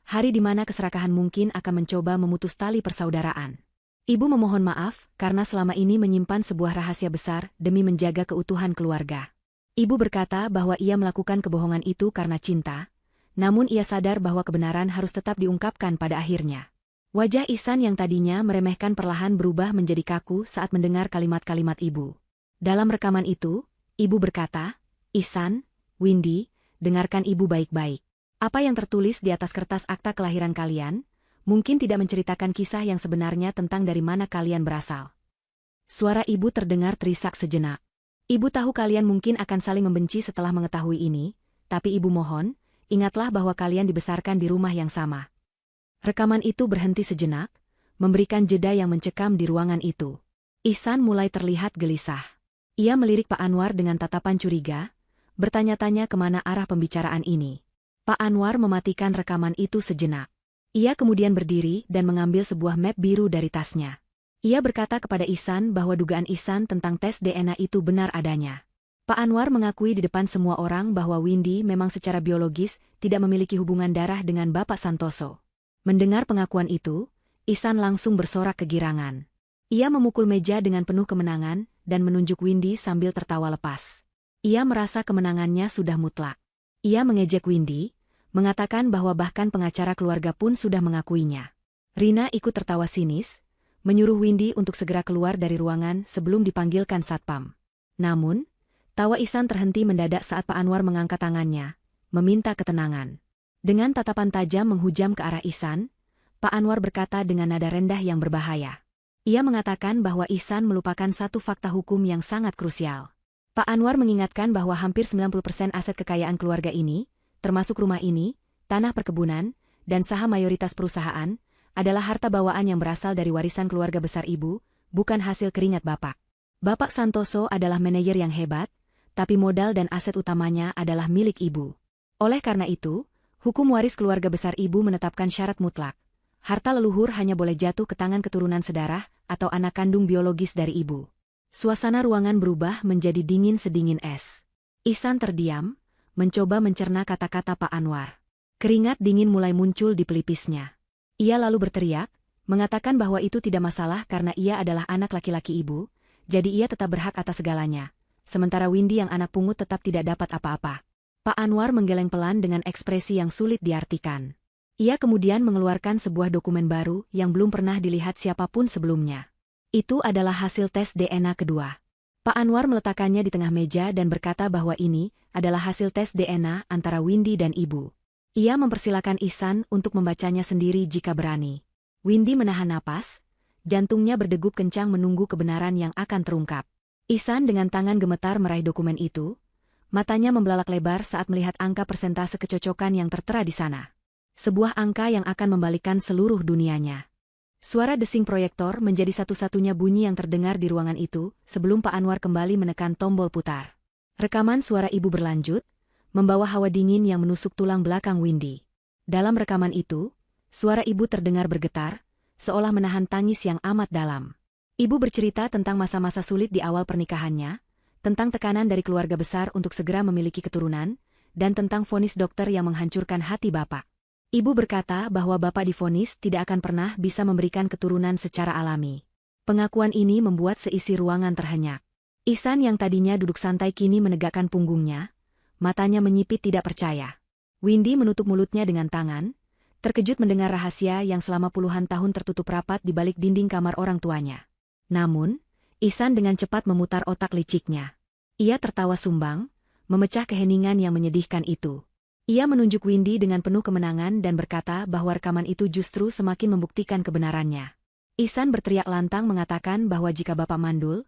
hari di mana keserakahan mungkin akan mencoba memutus tali persaudaraan. Ibu memohon maaf karena selama ini menyimpan sebuah rahasia besar demi menjaga keutuhan keluarga. Ibu berkata bahwa ia melakukan kebohongan itu karena cinta, namun ia sadar bahwa kebenaran harus tetap diungkapkan pada akhirnya. Wajah Ihsan yang tadinya meremehkan perlahan berubah menjadi kaku saat mendengar kalimat-kalimat ibu. Dalam rekaman itu, ibu berkata, "Ihsan, Windy, dengarkan ibu baik-baik. Apa yang tertulis di atas kertas akta kelahiran kalian, mungkin tidak menceritakan kisah yang sebenarnya tentang dari mana kalian berasal." Suara ibu terdengar terisak sejenak. Ibu tahu kalian mungkin akan saling membenci setelah mengetahui ini, tapi ibu mohon, ingatlah bahwa kalian dibesarkan di rumah yang sama. Rekaman itu berhenti sejenak, memberikan jeda yang mencekam di ruangan itu. Ihsan mulai terlihat gelisah. Ia melirik Pak Anwar dengan tatapan curiga, bertanya-tanya kemana arah pembicaraan ini. Pak Anwar mematikan rekaman itu sejenak. Ia kemudian berdiri dan mengambil sebuah map biru dari tasnya. Ia berkata kepada Ihsan bahwa dugaan Ihsan tentang tes DNA itu benar adanya. Pak Anwar mengakui di depan semua orang bahwa Windy memang secara biologis tidak memiliki hubungan darah dengan Bapak Santoso. Mendengar pengakuan itu, Ihsan langsung bersorak kegirangan. Ia memukul meja dengan penuh kemenangan dan menunjuk Windy sambil tertawa lepas. Ia merasa kemenangannya sudah mutlak. Ia mengejek Windy, mengatakan bahwa bahkan pengacara keluarga pun sudah mengakuinya. Rina ikut tertawa sinis, menyuruh Windy untuk segera keluar dari ruangan sebelum dipanggilkan satpam. Namun, tawa Ihsan terhenti mendadak saat Pak Anwar mengangkat tangannya, meminta ketenangan. Dengan tatapan tajam menghujam ke arah Ihsan, Pak Anwar berkata dengan nada rendah yang berbahaya. Ia mengatakan bahwa Ihsan melupakan satu fakta hukum yang sangat krusial. Pak Anwar mengingatkan bahwa hampir 90% aset kekayaan keluarga ini, termasuk rumah ini, tanah perkebunan, dan saham mayoritas perusahaan, adalah harta bawaan yang berasal dari warisan keluarga besar ibu, bukan hasil keringat Bapak. Bapak Santoso adalah manajer yang hebat, tapi modal dan aset utamanya adalah milik ibu. Oleh karena itu, hukum waris keluarga besar ibu menetapkan syarat mutlak. Harta leluhur hanya boleh jatuh ke tangan keturunan sedarah atau anak kandung biologis dari ibu. Suasana ruangan berubah menjadi dingin sedingin es. Ihsan terdiam, mencoba mencerna kata-kata Pak Anwar. Keringat dingin mulai muncul di pelipisnya. Ia lalu berteriak, mengatakan bahwa itu tidak masalah karena ia adalah anak laki-laki ibu, jadi ia tetap berhak atas segalanya. Sementara Windy yang anak pungut tetap tidak dapat apa-apa. Pak Anwar menggeleng pelan dengan ekspresi yang sulit diartikan. Ia kemudian mengeluarkan sebuah dokumen baru yang belum pernah dilihat siapapun sebelumnya. Itu adalah hasil tes DNA kedua. Pak Anwar meletakkannya di tengah meja dan berkata bahwa ini adalah hasil tes DNA antara Windy dan ibu. Ia mempersilakan Ihsan untuk membacanya sendiri jika berani. Windy menahan napas, jantungnya berdegup kencang menunggu kebenaran yang akan terungkap. Ihsan dengan tangan gemetar meraih dokumen itu, matanya membelalak lebar saat melihat angka persentase kecocokan yang tertera di sana. Sebuah angka yang akan membalikkan seluruh dunianya. Suara desing proyektor menjadi satu-satunya bunyi yang terdengar di ruangan itu sebelum Pak Anwar kembali menekan tombol putar. Rekaman suara ibu berlanjut, membawa hawa dingin yang menusuk tulang belakang Windy. Dalam rekaman itu, suara ibu terdengar bergetar, seolah menahan tangis yang amat dalam. Ibu bercerita tentang masa-masa sulit di awal pernikahannya, tentang tekanan dari keluarga besar untuk segera memiliki keturunan, dan tentang vonis dokter yang menghancurkan hati bapak. Ibu berkata bahwa bapak divonis tidak akan pernah bisa memberikan keturunan secara alami. Pengakuan ini membuat seisi ruangan terhenyak. Ihsan yang tadinya duduk santai kini menegakkan punggungnya, matanya menyipit tidak percaya. Windy menutup mulutnya dengan tangan, terkejut mendengar rahasia yang selama puluhan tahun tertutup rapat di balik dinding kamar orang tuanya. Namun, Ihsan dengan cepat memutar otak liciknya. Ia tertawa sumbang, memecah keheningan yang menyedihkan itu. Ia menunjuk Windy dengan penuh kemenangan dan berkata bahwa rekaman itu justru semakin membuktikan kebenarannya. Ihsan berteriak lantang mengatakan bahwa jika bapak mandul,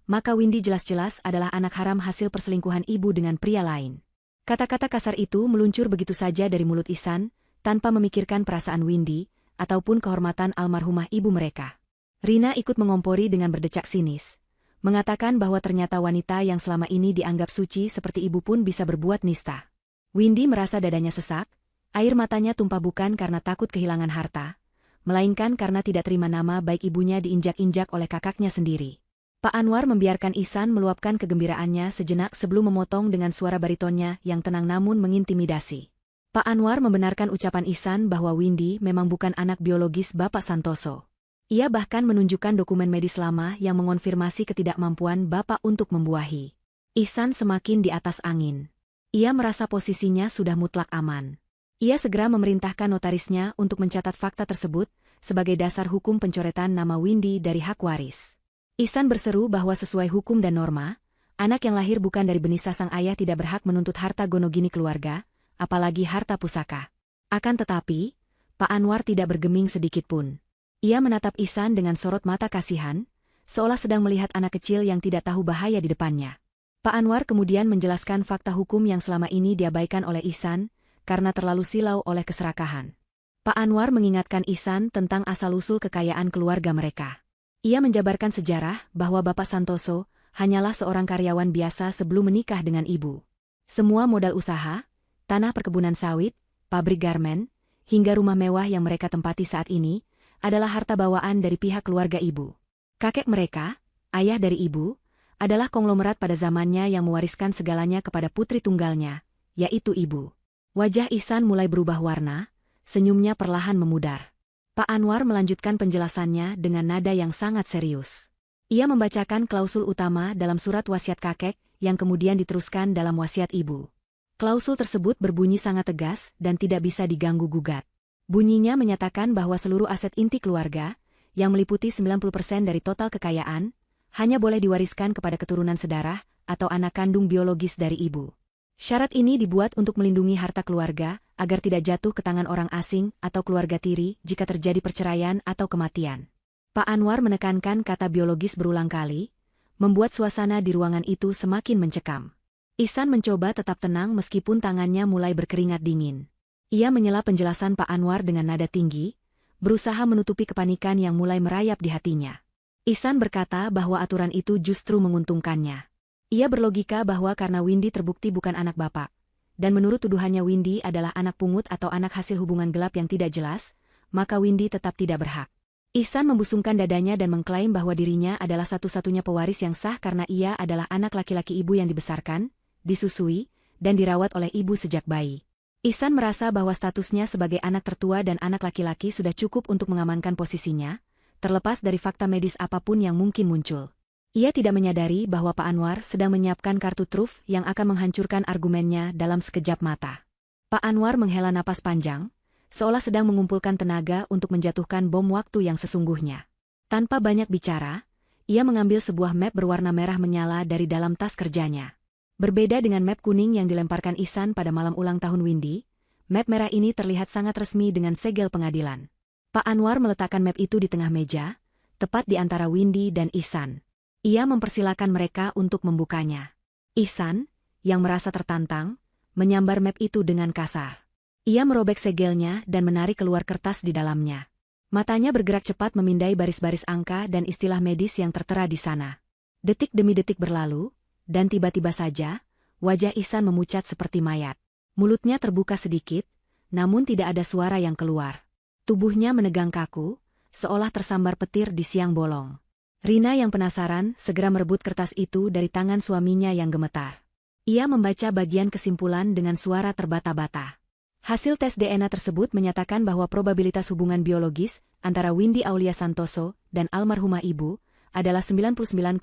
maka Windy jelas-jelas adalah anak haram hasil perselingkuhan ibu dengan pria lain. Kata-kata kasar itu meluncur begitu saja dari mulut Ihsan, tanpa memikirkan perasaan Windy, ataupun kehormatan almarhumah ibu mereka. Rina ikut mengompori dengan berdecak sinis, mengatakan bahwa ternyata wanita yang selama ini dianggap suci seperti ibu pun bisa berbuat nista. Windy merasa dadanya sesak, air matanya tumpah bukan karena takut kehilangan harta, melainkan karena tidak terima nama baik ibunya diinjak-injak oleh kakaknya sendiri. Pak Anwar membiarkan Ihsan meluapkan kegembiraannya sejenak sebelum memotong dengan suara baritonnya yang tenang namun mengintimidasi. Pak Anwar membenarkan ucapan Ihsan bahwa Windy memang bukan anak biologis Bapak Santoso. Ia bahkan menunjukkan dokumen medis lama yang mengonfirmasi ketidakmampuan Bapak untuk membuahi. Ihsan semakin di atas angin. Ia merasa posisinya sudah mutlak aman. Ia segera memerintahkan notarisnya untuk mencatat fakta tersebut sebagai dasar hukum pencoretan nama Windy dari hak waris. Ihsan berseru bahwa sesuai hukum dan norma, anak yang lahir bukan dari benih sang ayah tidak berhak menuntut harta gonogini keluarga, apalagi harta pusaka. Akan tetapi, Pak Anwar tidak bergeming sedikitpun. Ia menatap Ihsan dengan sorot mata kasihan, seolah sedang melihat anak kecil yang tidak tahu bahaya di depannya. Pak Anwar kemudian menjelaskan fakta hukum yang selama ini diabaikan oleh Ihsan, karena terlalu silau oleh keserakahan. Pak Anwar mengingatkan Ihsan tentang asal-usul kekayaan keluarga mereka. Ia menjabarkan sejarah bahwa Bapak Santoso hanyalah seorang karyawan biasa sebelum menikah dengan ibu. Semua modal usaha, tanah perkebunan sawit, pabrik garmen, hingga rumah mewah yang mereka tempati saat ini, adalah harta bawaan dari pihak keluarga ibu. Kakek mereka, ayah dari ibu, adalah konglomerat pada zamannya yang mewariskan segalanya kepada putri tunggalnya, yaitu ibu. Wajah Ihsan mulai berubah warna, senyumnya perlahan memudar. Pak Anwar melanjutkan penjelasannya dengan nada yang sangat serius. Ia membacakan klausul utama dalam surat wasiat kakek, yang kemudian diteruskan dalam wasiat ibu. Klausul tersebut berbunyi sangat tegas dan tidak bisa diganggu-gugat. Bunyinya menyatakan bahwa seluruh aset inti keluarga, yang meliputi 90% dari total kekayaan, hanya boleh diwariskan kepada keturunan sedarah atau anak kandung biologis dari ibu. Syarat ini dibuat untuk melindungi harta keluarga agar tidak jatuh ke tangan orang asing atau keluarga tiri jika terjadi perceraian atau kematian. Pak Anwar menekankan kata biologis berulang kali, membuat suasana di ruangan itu semakin mencekam. Ihsan mencoba tetap tenang meskipun tangannya mulai berkeringat dingin. Ia menyela penjelasan Pak Anwar dengan nada tinggi, berusaha menutupi kepanikan yang mulai merayap di hatinya. Ihsan berkata bahwa aturan itu justru menguntungkannya. Ia berlogika bahwa karena Windy terbukti bukan anak bapak, dan menurut tuduhannya Windy adalah anak pungut atau anak hasil hubungan gelap yang tidak jelas, maka Windy tetap tidak berhak. Ihsan membusungkan dadanya dan mengklaim bahwa dirinya adalah satu-satunya pewaris yang sah karena ia adalah anak laki-laki ibu yang dibesarkan, disusui, dan dirawat oleh ibu sejak bayi. Ihsan merasa bahwa statusnya sebagai anak tertua dan anak laki-laki sudah cukup untuk mengamankan posisinya, terlepas dari fakta medis apapun yang mungkin muncul. Ia tidak menyadari bahwa Pak Anwar sedang menyiapkan kartu truf yang akan menghancurkan argumennya dalam sekejap mata. Pak Anwar menghela napas panjang, seolah sedang mengumpulkan tenaga untuk menjatuhkan bom waktu yang sesungguhnya. Tanpa banyak bicara, ia mengambil sebuah map berwarna merah menyala dari dalam tas kerjanya. Berbeda dengan map kuning yang dilemparkan Ihsan pada malam ulang tahun Windy, map merah ini terlihat sangat resmi dengan segel pengadilan. Pak Anwar meletakkan map itu di tengah meja, tepat di antara Windy dan Ihsan. Ia mempersilakan mereka untuk membukanya. Ihsan, yang merasa tertantang, menyambar map itu dengan kasar. Ia merobek segelnya dan menarik keluar kertas di dalamnya. Matanya bergerak cepat memindai baris-baris angka dan istilah medis yang tertera di sana. Detik demi detik berlalu, dan tiba-tiba saja, wajah Ihsan memucat seperti mayat. Mulutnya terbuka sedikit, namun tidak ada suara yang keluar. Tubuhnya menegang kaku, seolah tersambar petir di siang bolong. Rina yang penasaran segera merebut kertas itu dari tangan suaminya yang gemetar. Ia membaca bagian kesimpulan dengan suara terbata-bata. Hasil tes DNA tersebut menyatakan bahwa probabilitas hubungan biologis antara Windy Aulia Santoso dan almarhumah ibu adalah 99,9%.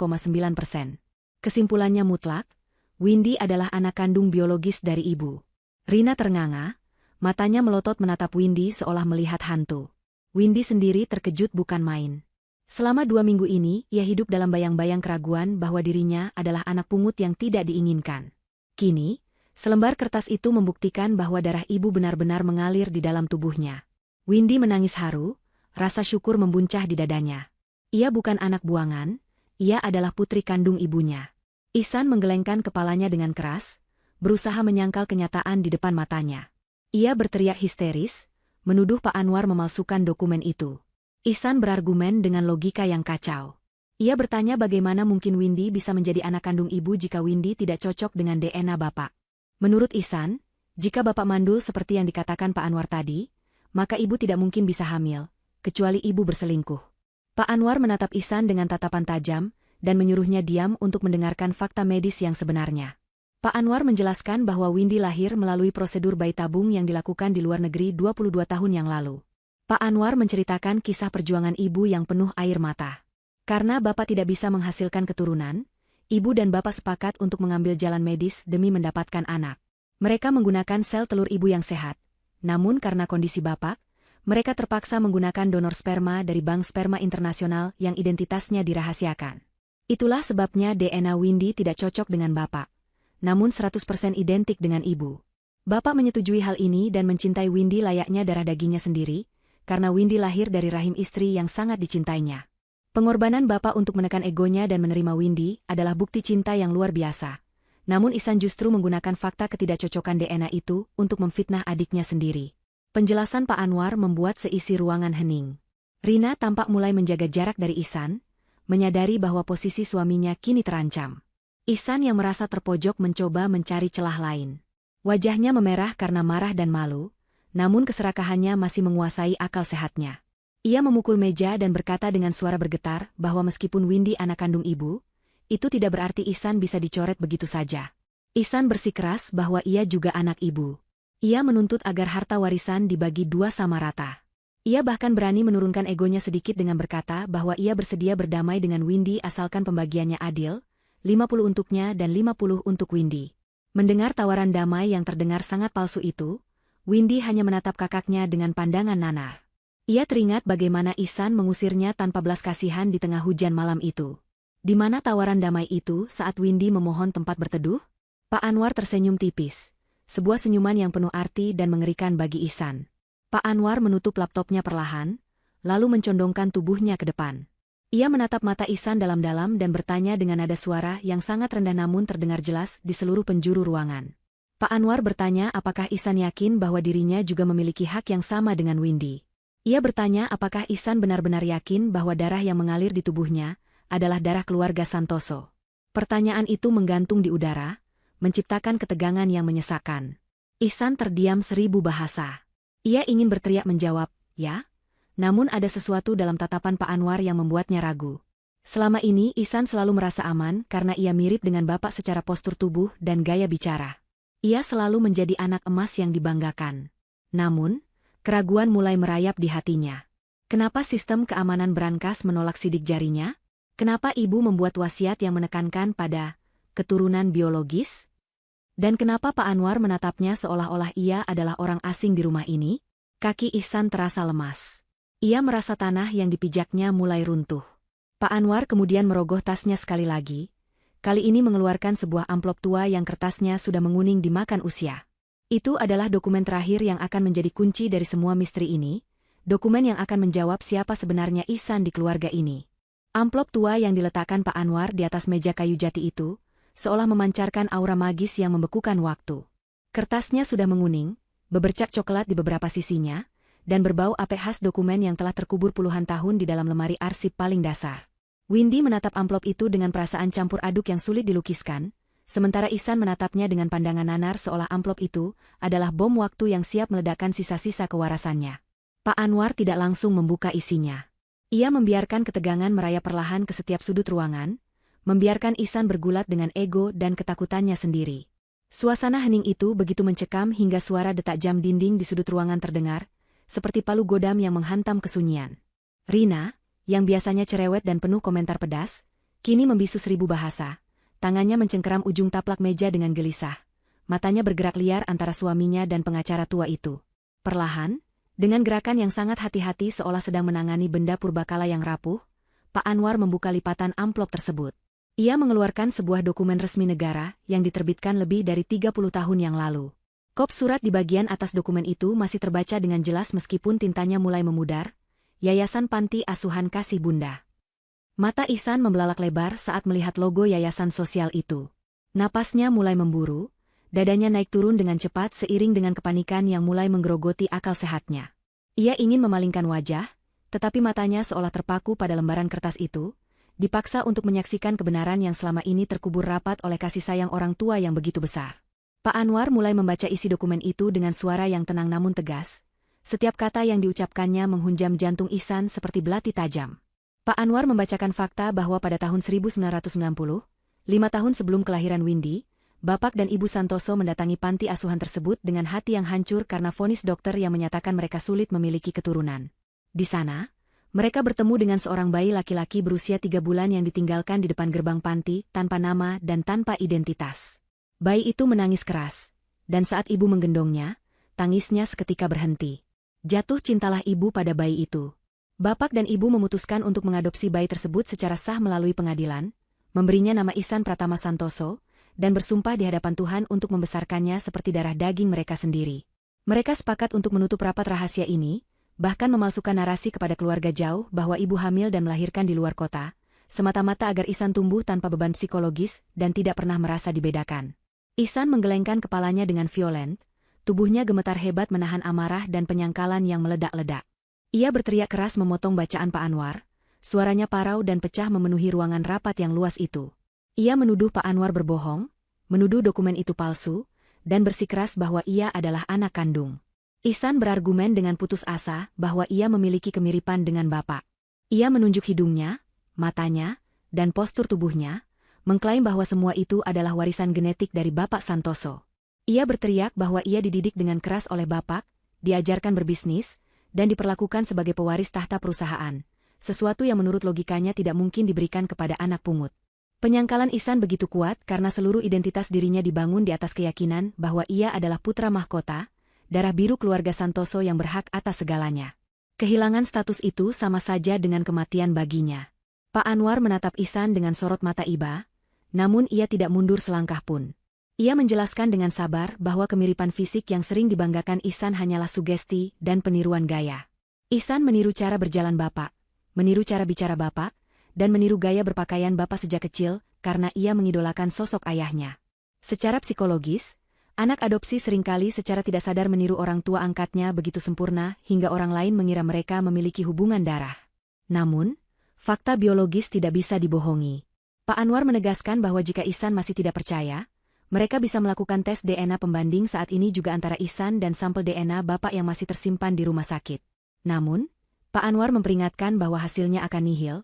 Kesimpulannya mutlak, Windy adalah anak kandung biologis dari ibu. Rina ternganga, matanya melotot menatap Windy seolah melihat hantu. Windy sendiri terkejut bukan main. Selama 2 minggu ini, ia hidup dalam bayang-bayang keraguan bahwa dirinya adalah anak pungut yang tidak diinginkan. Kini, selembar kertas itu membuktikan bahwa darah ibu benar-benar mengalir di dalam tubuhnya. Windy menangis haru, rasa syukur membuncah di dadanya. Ia bukan anak buangan, ia adalah putri kandung ibunya. Ihsan menggelengkan kepalanya dengan keras, berusaha menyangkal kenyataan di depan matanya. Ia berteriak histeris, menuduh Pak Anwar memalsukan dokumen itu. Ihsan berargumen dengan logika yang kacau. Ia bertanya bagaimana mungkin Windy bisa menjadi anak kandung ibu jika Windy tidak cocok dengan DNA bapak. Menurut Ihsan, jika bapak mandul seperti yang dikatakan Pak Anwar tadi, maka ibu tidak mungkin bisa hamil, kecuali ibu berselingkuh. Pak Anwar menatap Ihsan dengan tatapan tajam, dan menyuruhnya diam untuk mendengarkan fakta medis yang sebenarnya. Pak Anwar menjelaskan bahwa Windy lahir melalui prosedur bayi tabung yang dilakukan di luar negeri 22 tahun yang lalu. Pak Anwar menceritakan kisah perjuangan ibu yang penuh air mata. Karena bapak tidak bisa menghasilkan keturunan, ibu dan bapak sepakat untuk mengambil jalan medis demi mendapatkan anak. Mereka menggunakan sel telur ibu yang sehat. Namun karena kondisi bapak, mereka terpaksa menggunakan donor sperma dari Bank Sperma Internasional yang identitasnya dirahasiakan. Itulah sebabnya DNA Windy tidak cocok dengan bapak. Namun 100% identik dengan ibu. Bapak menyetujui hal ini dan mencintai Windy layaknya darah dagingnya sendiri, karena Windy lahir dari rahim istri yang sangat dicintainya. Pengorbanan bapak untuk menekan egonya dan menerima Windy adalah bukti cinta yang luar biasa. Namun Ihsan justru menggunakan fakta ketidakcocokan DNA itu untuk memfitnah adiknya sendiri. Penjelasan Pak Anwar membuat seisi ruangan hening. Rina tampak mulai menjaga jarak dari Ihsan, menyadari bahwa posisi suaminya kini terancam. Ihsan yang merasa terpojok mencoba mencari celah lain. Wajahnya memerah karena marah dan malu, namun keserakahannya masih menguasai akal sehatnya. Ia memukul meja dan berkata dengan suara bergetar bahwa meskipun Windy anak kandung ibu, itu tidak berarti Ihsan bisa dicoret begitu saja. Ihsan bersikeras bahwa ia juga anak ibu. Ia menuntut agar harta warisan dibagi 2 sama rata. Ia bahkan berani menurunkan egonya sedikit dengan berkata bahwa ia bersedia berdamai dengan Windy asalkan pembagiannya adil, 50 untuknya dan 50 untuk Windy. Mendengar tawaran damai yang terdengar sangat palsu itu, Windy hanya menatap kakaknya dengan pandangan nanar. Ia teringat bagaimana Ihsan mengusirnya tanpa belas kasihan di tengah hujan malam itu. Di mana tawaran damai itu saat Windy memohon tempat berteduh? Pak Anwar tersenyum tipis. Sebuah senyuman yang penuh arti dan mengerikan bagi Ihsan. Pak Anwar menutup laptopnya perlahan, lalu mencondongkan tubuhnya ke depan. Ia menatap mata Ihsan dalam-dalam dan bertanya dengan nada suara yang sangat rendah namun terdengar jelas di seluruh penjuru ruangan. Pak Anwar bertanya apakah Ihsan yakin bahwa dirinya juga memiliki hak yang sama dengan Windy. Ia bertanya apakah Ihsan benar-benar yakin bahwa darah yang mengalir di tubuhnya adalah darah keluarga Santoso. Pertanyaan itu menggantung di udara, menciptakan ketegangan yang menyesakkan. Ihsan terdiam 1000 bahasa. Ia ingin berteriak menjawab, ya? Namun ada sesuatu dalam tatapan Pak Anwar yang membuatnya ragu. Selama ini Ihsan selalu merasa aman karena ia mirip dengan bapak secara postur tubuh dan gaya bicara. Ia selalu menjadi anak emas yang dibanggakan. Namun, keraguan mulai merayap di hatinya. Kenapa sistem keamanan brankas menolak sidik jarinya? Kenapa ibu membuat wasiat yang menekankan pada keturunan biologis? Dan kenapa Pak Anwar menatapnya seolah-olah ia adalah orang asing di rumah ini? Kaki Ihsan terasa lemas. Ia merasa tanah yang dipijaknya mulai runtuh. Pak Anwar kemudian merogoh tasnya sekali lagi. Kali ini mengeluarkan sebuah amplop tua yang kertasnya sudah menguning dimakan usia. Itu adalah dokumen terakhir yang akan menjadi kunci dari semua misteri ini, dokumen yang akan menjawab siapa sebenarnya Ihsan di keluarga ini. Amplop tua yang diletakkan Pak Anwar di atas meja kayu jati itu, seolah memancarkan aura magis yang membekukan waktu. Kertasnya sudah menguning, bebercak coklat di beberapa sisinya, dan berbau apek khas dokumen yang telah terkubur puluhan tahun di dalam lemari arsip paling dasar. Windy menatap amplop itu dengan perasaan campur aduk yang sulit dilukiskan, sementara Ihsan menatapnya dengan pandangan nanar seolah amplop itu adalah bom waktu yang siap meledakkan sisa-sisa kewarasannya. Pak Anwar tidak langsung membuka isinya. Ia membiarkan ketegangan merayap perlahan ke setiap sudut ruangan, membiarkan Ihsan bergulat dengan ego dan ketakutannya sendiri. Suasana hening itu begitu mencekam hingga suara detak jam dinding di sudut ruangan terdengar, seperti palu godam yang menghantam kesunyian. Rina, yang biasanya cerewet dan penuh komentar pedas, kini membisu 1000 bahasa. Tangannya mencengkeram ujung taplak meja dengan gelisah. Matanya bergerak liar antara suaminya dan pengacara tua itu. Perlahan, dengan gerakan yang sangat hati-hati seolah sedang menangani benda purbakala yang rapuh, Pak Anwar membuka lipatan amplop tersebut. Ia mengeluarkan sebuah dokumen resmi negara yang diterbitkan lebih dari 30 tahun yang lalu. Kop surat di bagian atas dokumen itu masih terbaca dengan jelas meskipun tintanya mulai memudar, Yayasan Panti Asuhan Kasih Bunda. Mata Ihsan membelalak lebar saat melihat logo yayasan sosial itu. Napasnya mulai memburu, dadanya naik turun dengan cepat seiring dengan kepanikan yang mulai menggerogoti akal sehatnya. Ia ingin memalingkan wajah, tetapi matanya seolah terpaku pada lembaran kertas itu, dipaksa untuk menyaksikan kebenaran yang selama ini terkubur rapat oleh kasih sayang orang tua yang begitu besar. Pak Anwar mulai membaca isi dokumen itu dengan suara yang tenang namun tegas. Setiap kata yang diucapkannya menghunjam jantung Ihsan seperti belati tajam. Pak Anwar membacakan fakta bahwa pada tahun 1990, 5 tahun sebelum kelahiran Windy, Bapak dan Ibu Santoso mendatangi panti asuhan tersebut dengan hati yang hancur karena vonis dokter yang menyatakan mereka sulit memiliki keturunan. Di sana, mereka bertemu dengan seorang bayi laki-laki berusia 3 bulan yang ditinggalkan di depan gerbang panti, tanpa nama dan tanpa identitas. Bayi itu menangis keras, dan saat ibu menggendongnya, tangisnya seketika berhenti. Jatuh cintalah ibu pada bayi itu. Bapak dan ibu memutuskan untuk mengadopsi bayi tersebut secara sah melalui pengadilan, memberinya nama Ihsan Pratama Santoso, dan bersumpah di hadapan Tuhan untuk membesarkannya seperti darah daging mereka sendiri. Mereka sepakat untuk menutup rapat rahasia ini, bahkan memalsukan narasi kepada keluarga jauh bahwa ibu hamil dan melahirkan di luar kota, semata-mata agar Ihsan tumbuh tanpa beban psikologis dan tidak pernah merasa dibedakan. Ihsan menggelengkan kepalanya dengan violent, tubuhnya gemetar hebat menahan amarah dan penyangkalan yang meledak-ledak. Ia berteriak keras memotong bacaan Pak Anwar, suaranya parau dan pecah memenuhi ruangan rapat yang luas itu. Ia menuduh Pak Anwar berbohong, menuduh dokumen itu palsu, dan bersikeras bahwa ia adalah anak kandung. Ihsan berargumen dengan putus asa bahwa ia memiliki kemiripan dengan bapak. Ia menunjuk hidungnya, matanya, dan postur tubuhnya, mengklaim bahwa semua itu adalah warisan genetik dari Bapak Santoso. Ia berteriak bahwa ia dididik dengan keras oleh bapak, diajarkan berbisnis, dan diperlakukan sebagai pewaris tahta perusahaan, sesuatu yang menurut logikanya tidak mungkin diberikan kepada anak pungut. Penyangkalan Ihsan begitu kuat karena seluruh identitas dirinya dibangun di atas keyakinan bahwa ia adalah putra mahkota, darah biru keluarga Santoso yang berhak atas segalanya. Kehilangan status itu sama saja dengan kematian baginya. Pak Anwar menatap Ihsan dengan sorot mata iba, namun ia tidak mundur selangkah pun. Ia menjelaskan dengan sabar bahwa kemiripan fisik yang sering dibanggakan Ihsan hanyalah sugesti dan peniruan gaya. Ihsan meniru cara berjalan bapak, meniru cara bicara bapak, dan meniru gaya berpakaian bapak sejak kecil karena ia mengidolakan sosok ayahnya. Secara psikologis, anak adopsi seringkali secara tidak sadar meniru orang tua angkatnya begitu sempurna hingga orang lain mengira mereka memiliki hubungan darah. Namun, fakta biologis tidak bisa dibohongi. Pak Anwar menegaskan bahwa jika Ihsan masih tidak percaya, mereka bisa melakukan tes DNA pembanding saat ini juga antara Ihsan dan sampel DNA bapak yang masih tersimpan di rumah sakit. Namun, Pak Anwar memperingatkan bahwa hasilnya akan nihil,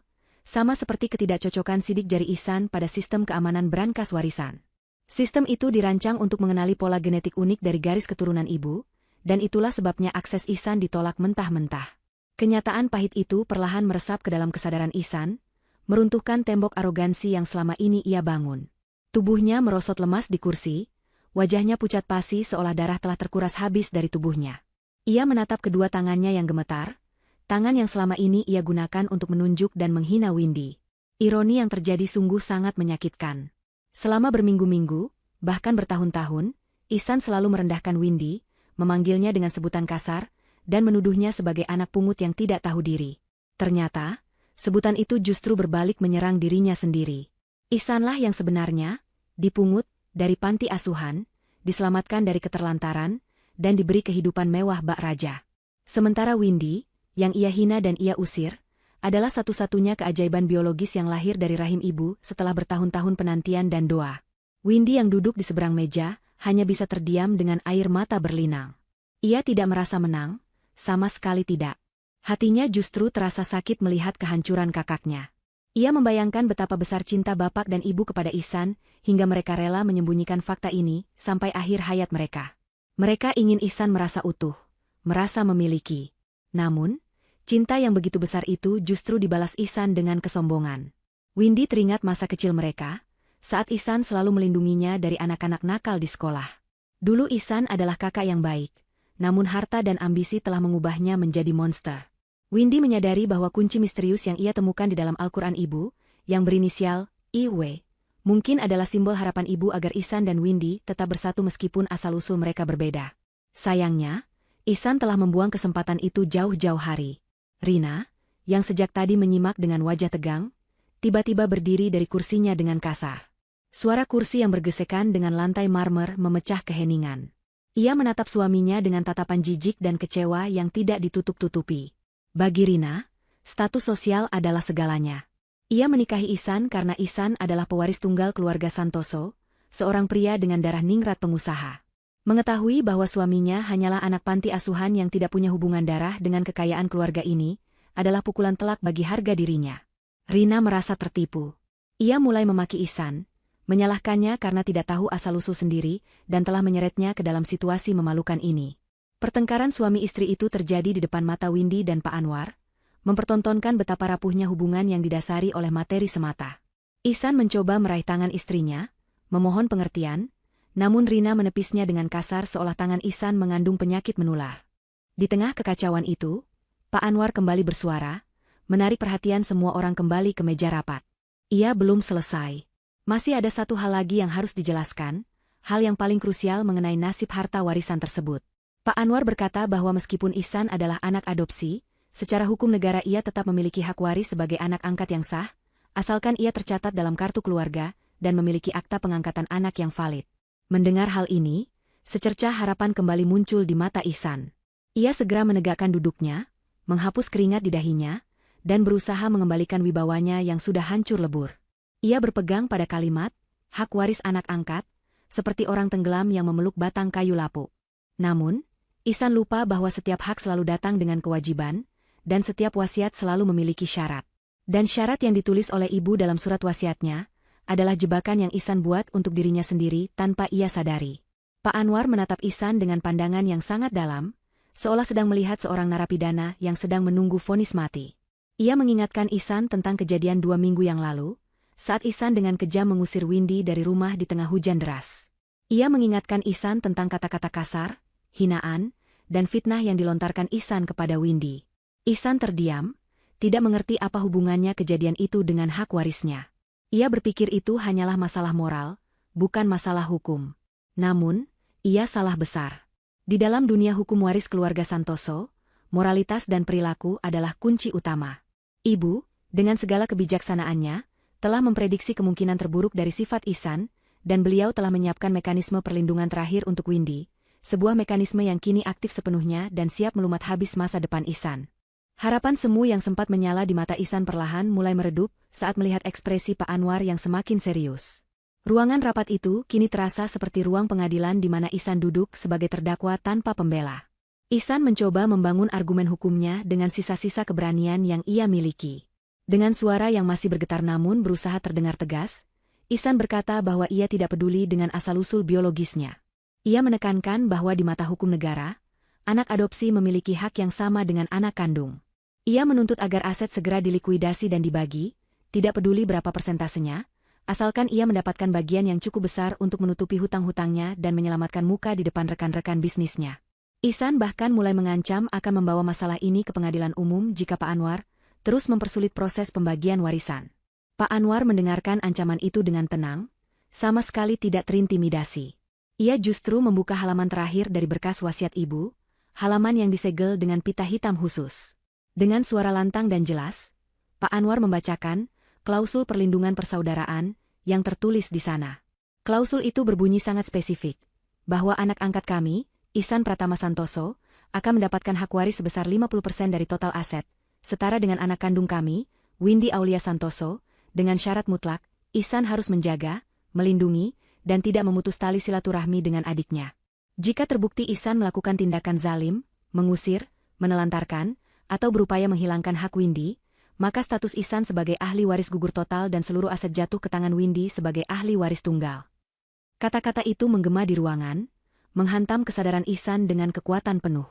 sama seperti ketidakcocokan sidik jari Ihsan pada sistem keamanan brankas warisan. Sistem itu dirancang untuk mengenali pola genetik unik dari garis keturunan ibu, dan itulah sebabnya akses Ihsan ditolak mentah-mentah. Kenyataan pahit itu perlahan meresap ke dalam kesadaran Ihsan, meruntuhkan tembok arogansi yang selama ini ia bangun. Tubuhnya merosot lemas di kursi, wajahnya pucat pasi seolah darah telah terkuras habis dari tubuhnya. Ia menatap kedua tangannya yang gemetar, tangan yang selama ini ia gunakan untuk menunjuk dan menghina Windy. Ironi yang terjadi sungguh sangat menyakitkan. Selama berminggu-minggu, bahkan bertahun-tahun, Ihsan selalu merendahkan Windy, memanggilnya dengan sebutan kasar, dan menuduhnya sebagai anak pungut yang tidak tahu diri. Ternyata, sebutan itu justru berbalik menyerang dirinya sendiri. Ihsanlah yang sebenarnya, dipungut, dari panti asuhan, diselamatkan dari keterlantaran, dan diberi kehidupan mewah bak raja. Sementara Windy, yang ia hina dan ia usir, adalah satu-satunya keajaiban biologis yang lahir dari rahim ibu setelah bertahun-tahun penantian dan doa. Windy yang duduk di seberang meja, hanya bisa terdiam dengan air mata berlinang. Ia tidak merasa menang, sama sekali tidak. Hatinya justru terasa sakit melihat kehancuran kakaknya. Ia membayangkan betapa besar cinta bapak dan ibu kepada Ihsan, hingga mereka rela menyembunyikan fakta ini sampai akhir hayat mereka. Mereka ingin Ihsan merasa utuh, merasa memiliki. Namun, cinta yang begitu besar itu justru dibalas Ihsan dengan kesombongan. Windy teringat masa kecil mereka, saat Ihsan selalu melindunginya dari anak-anak nakal di sekolah. Dulu Ihsan adalah kakak yang baik, namun harta dan ambisi telah mengubahnya menjadi monster. Windy menyadari bahwa kunci misterius yang ia temukan di dalam Al-Quran ibu, yang berinisial IW, mungkin adalah simbol harapan ibu agar Ihsan dan Windy tetap bersatu meskipun asal-usul mereka berbeda. Sayangnya, Ihsan telah membuang kesempatan itu jauh-jauh hari. Rina, yang sejak tadi menyimak dengan wajah tegang, tiba-tiba berdiri dari kursinya dengan kasar. Suara kursi yang bergesekan dengan lantai marmer memecah keheningan. Ia menatap suaminya dengan tatapan jijik dan kecewa yang tidak ditutup-tutupi. Bagi Rina, status sosial adalah segalanya. Ia menikahi Ihsan karena Ihsan adalah pewaris tunggal keluarga Santoso, seorang pria dengan darah ningrat pengusaha. Mengetahui bahwa suaminya hanyalah anak panti asuhan yang tidak punya hubungan darah dengan kekayaan keluarga ini, adalah pukulan telak bagi harga dirinya. Rina merasa tertipu. Ia mulai memaki Ihsan, menyalahkannya karena tidak tahu asal-usul sendiri, dan telah menyeretnya ke dalam situasi memalukan ini. Pertengkaran suami istri itu terjadi di depan mata Windy dan Pak Anwar, mempertontonkan betapa rapuhnya hubungan yang didasari oleh materi semata. Ihsan mencoba meraih tangan istrinya, memohon pengertian, namun Rina menepisnya dengan kasar seolah tangan Ihsan mengandung penyakit menular. Di tengah kekacauan itu, Pak Anwar kembali bersuara, menarik perhatian semua orang kembali ke meja rapat. Ia belum selesai. Masih ada satu hal lagi yang harus dijelaskan, hal yang paling krusial mengenai nasib harta warisan tersebut. Pak Anwar berkata bahwa meskipun Ihsan adalah anak adopsi, secara hukum negara ia tetap memiliki hak waris sebagai anak angkat yang sah, asalkan ia tercatat dalam kartu keluarga dan memiliki akta pengangkatan anak yang valid. Mendengar hal ini, secercah harapan kembali muncul di mata Ihsan. Ia segera menegakkan duduknya, menghapus keringat di dahinya, dan berusaha mengembalikan wibawanya yang sudah hancur lebur. Ia berpegang pada kalimat, hak waris anak angkat, seperti orang tenggelam yang memeluk batang kayu lapuk. Namun, Ihsan lupa bahwa setiap hak selalu datang dengan kewajiban, dan setiap wasiat selalu memiliki syarat. Dan syarat yang ditulis oleh ibu dalam surat wasiatnya, adalah jebakan yang Ihsan buat untuk dirinya sendiri tanpa ia sadari. Pak Anwar menatap Ihsan dengan pandangan yang sangat dalam, seolah sedang melihat seorang narapidana yang sedang menunggu vonis mati. Ia mengingatkan Ihsan tentang kejadian 2 minggu yang lalu, saat Ihsan dengan kejam mengusir Windy dari rumah di tengah hujan deras. Ia mengingatkan Ihsan tentang kata-kata kasar, hinaan, dan fitnah yang dilontarkan Ihsan kepada Windy. Ihsan terdiam, tidak mengerti apa hubungannya kejadian itu dengan hak warisnya. Ia berpikir itu hanyalah masalah moral, bukan masalah hukum. Namun, ia salah besar. Di dalam dunia hukum waris keluarga Santoso, moralitas dan perilaku adalah kunci utama. Ibu, dengan segala kebijaksanaannya, telah memprediksi kemungkinan terburuk dari sifat Ihsan, dan beliau telah menyiapkan mekanisme perlindungan terakhir untuk Windy, sebuah mekanisme yang kini aktif sepenuhnya dan siap melumat habis masa depan Ihsan. Harapan semu yang sempat menyala di mata Ihsan perlahan mulai meredup saat melihat ekspresi Pak Anwar yang semakin serius. Ruangan rapat itu kini terasa seperti ruang pengadilan di mana Ihsan duduk sebagai terdakwa tanpa pembela. Ihsan mencoba membangun argumen hukumnya dengan sisa-sisa keberanian yang ia miliki. Dengan suara yang masih bergetar namun berusaha terdengar tegas, Ihsan berkata bahwa ia tidak peduli dengan asal-usul biologisnya. Ia menekankan bahwa di mata hukum negara, anak adopsi memiliki hak yang sama dengan anak kandung. Ia menuntut agar aset segera dilikuidasi dan dibagi, tidak peduli berapa persentasenya, asalkan ia mendapatkan bagian yang cukup besar untuk menutupi hutang-hutangnya dan menyelamatkan muka di depan rekan-rekan bisnisnya. Ihsan bahkan mulai mengancam akan membawa masalah ini ke pengadilan umum jika Pak Anwar terus mempersulit proses pembagian warisan. Pak Anwar mendengarkan ancaman itu dengan tenang, sama sekali tidak terintimidasi. Ia justru membuka halaman terakhir dari berkas wasiat ibu, halaman yang disegel dengan pita hitam khusus. Dengan suara lantang dan jelas, Pak Anwar membacakan klausul perlindungan persaudaraan yang tertulis di sana. Klausul itu berbunyi sangat spesifik, bahwa anak angkat kami Ihsan Pratama Santoso, akan mendapatkan hak waris sebesar 50% dari total aset, setara dengan anak kandung kami, Windy Aulia Santoso, dengan syarat mutlak, Ihsan harus menjaga, melindungi, dan tidak memutus tali silaturahmi dengan adiknya. Jika terbukti Ihsan melakukan tindakan zalim, mengusir, menelantarkan, atau berupaya menghilangkan hak Windy, maka status Ihsan sebagai ahli waris gugur total dan seluruh aset jatuh ke tangan Windy sebagai ahli waris tunggal. Kata-kata itu menggema di ruangan, menghantam kesadaran Ihsan dengan kekuatan penuh.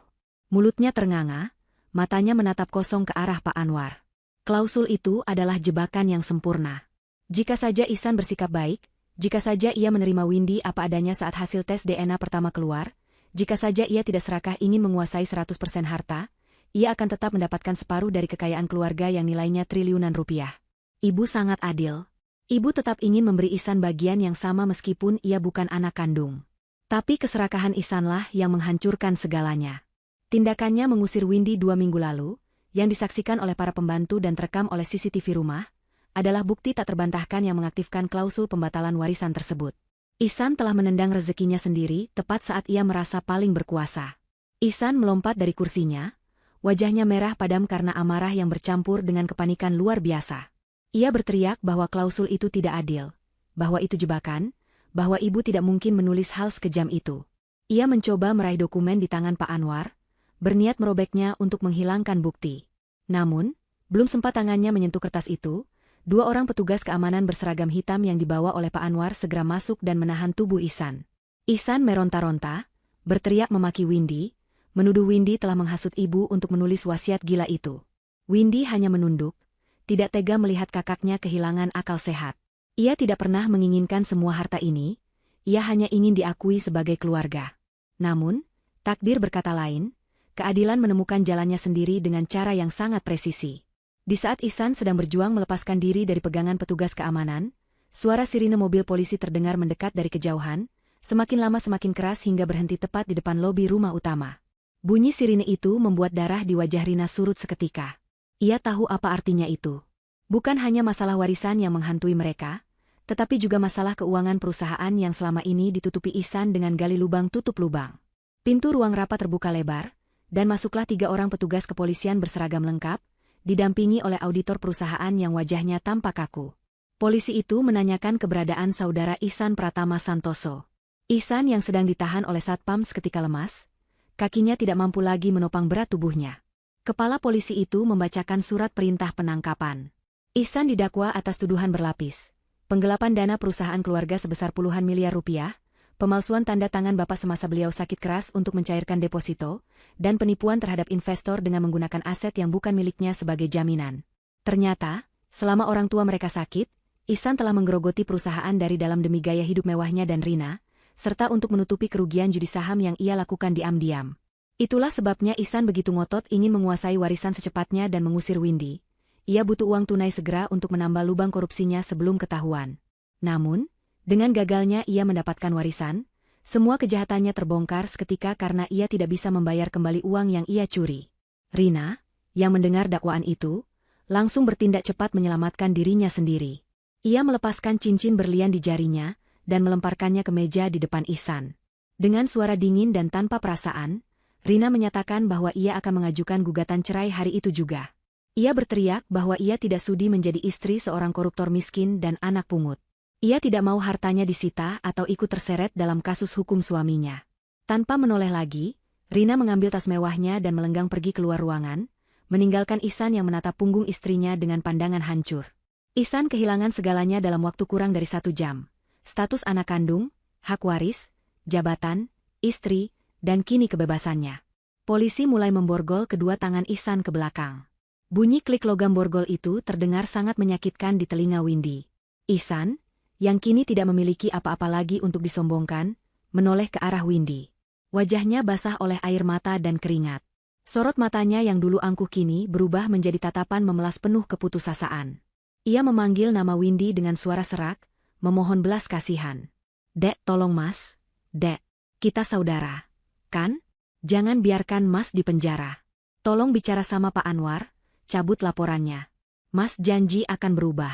Mulutnya ternganga, matanya menatap kosong ke arah Pak Anwar. Klausul itu adalah jebakan yang sempurna. Jika saja Ihsan bersikap baik, jika saja ia menerima Windy apa adanya saat hasil tes DNA pertama keluar, jika saja ia tidak serakah ingin menguasai 100% harta, ia akan tetap mendapatkan separuh dari kekayaan keluarga yang nilainya triliunan rupiah. Ibu sangat adil. Ibu tetap ingin memberi Ihsan bagian yang sama meskipun ia bukan anak kandung. Tapi keserakahan Ihsanlah yang menghancurkan segalanya. Tindakannya mengusir Windy 2 minggu lalu, yang disaksikan oleh para pembantu dan terekam oleh CCTV rumah, adalah bukti tak terbantahkan yang mengaktifkan klausul pembatalan warisan tersebut. Ihsan telah menendang rezekinya sendiri tepat saat ia merasa paling berkuasa. Ihsan melompat dari kursinya, wajahnya merah padam karena amarah yang bercampur dengan kepanikan luar biasa. Ia berteriak bahwa klausul itu tidak adil, bahwa itu jebakan, bahwa ibu tidak mungkin menulis hal sekejam itu. Ia mencoba meraih dokumen di tangan Pak Anwar, berniat merobeknya untuk menghilangkan bukti. Namun, belum sempat tangannya menyentuh kertas itu, 2 orang petugas keamanan berseragam hitam yang dibawa oleh Pak Anwar segera masuk dan menahan tubuh Ihsan. Ihsan meronta-ronta, berteriak memaki Windy, menuduh Windy telah menghasut ibu untuk menulis wasiat gila itu. Windy hanya menunduk, tidak tega melihat kakaknya kehilangan akal sehat. Ia tidak pernah menginginkan semua harta ini, ia hanya ingin diakui sebagai keluarga. Namun, takdir berkata lain, keadilan menemukan jalannya sendiri dengan cara yang sangat presisi. Di saat Ihsan sedang berjuang melepaskan diri dari pegangan petugas keamanan, suara sirine mobil polisi terdengar mendekat dari kejauhan, semakin lama semakin keras hingga berhenti tepat di depan lobi rumah utama. Bunyi sirine itu membuat darah di wajah Rina surut seketika. Ia tahu apa artinya itu. Bukan hanya masalah warisan yang menghantui mereka, tetapi juga masalah keuangan perusahaan yang selama ini ditutupi Ihsan dengan gali lubang tutup lubang. Pintu ruang rapat terbuka lebar, dan masuklah 3 orang petugas kepolisian berseragam lengkap, didampingi oleh auditor perusahaan yang wajahnya tampak kaku. Polisi itu menanyakan keberadaan saudara Ihsan Pratama Santoso. Ihsan yang sedang ditahan oleh Satpam seketika lemas, kakinya tidak mampu lagi menopang berat tubuhnya. Kepala polisi itu membacakan surat perintah penangkapan. Ihsan didakwa atas tuduhan berlapis, penggelapan dana perusahaan keluarga sebesar puluhan miliar rupiah, pemalsuan tanda tangan bapak semasa beliau sakit keras untuk mencairkan deposito, dan penipuan terhadap investor dengan menggunakan aset yang bukan miliknya sebagai jaminan. Ternyata, selama orang tua mereka sakit, Ihsan telah menggerogoti perusahaan dari dalam demi gaya hidup mewahnya dan Rina, serta untuk menutupi kerugian judi saham yang ia lakukan diam-diam. Itulah sebabnya Ihsan begitu ngotot ingin menguasai warisan secepatnya dan mengusir Windy. Ia butuh uang tunai segera untuk menambal lubang korupsinya sebelum ketahuan. Namun, dengan gagalnya ia mendapatkan warisan, semua kejahatannya terbongkar seketika karena ia tidak bisa membayar kembali uang yang ia curi. Rina, yang mendengar dakwaan itu, langsung bertindak cepat menyelamatkan dirinya sendiri. Ia melepaskan cincin berlian di jarinya, dan melemparkannya ke meja di depan Ihsan. Dengan suara dingin dan tanpa perasaan, Rina menyatakan bahwa ia akan mengajukan gugatan cerai hari itu juga. Ia berteriak bahwa ia tidak sudi menjadi istri seorang koruptor miskin dan anak pungut. Ia tidak mau hartanya disita atau ikut terseret dalam kasus hukum suaminya. Tanpa menoleh lagi, Rina mengambil tas mewahnya dan melenggang pergi keluar ruangan, meninggalkan Ihsan yang menatap punggung istrinya dengan pandangan hancur. Ihsan kehilangan segalanya dalam waktu kurang dari 1 jam. Status anak kandung, hak waris, jabatan, istri, dan kini kebebasannya. Polisi mulai memborgol kedua tangan Ihsan ke belakang. Bunyi klik logam borgol itu terdengar sangat menyakitkan di telinga Windy. Ihsan, yang kini tidak memiliki apa-apa lagi untuk disombongkan, menoleh ke arah Windy. Wajahnya basah oleh air mata dan keringat. Sorot matanya yang dulu angkuh kini berubah menjadi tatapan memelas penuh keputusasaan. Ia memanggil nama Windy dengan suara serak, memohon belas kasihan. "Dek, tolong Mas. Dek, kita saudara. Kan? Jangan biarkan Mas di penjara. Tolong bicara sama Pak Anwar, cabut laporannya. Mas janji akan berubah."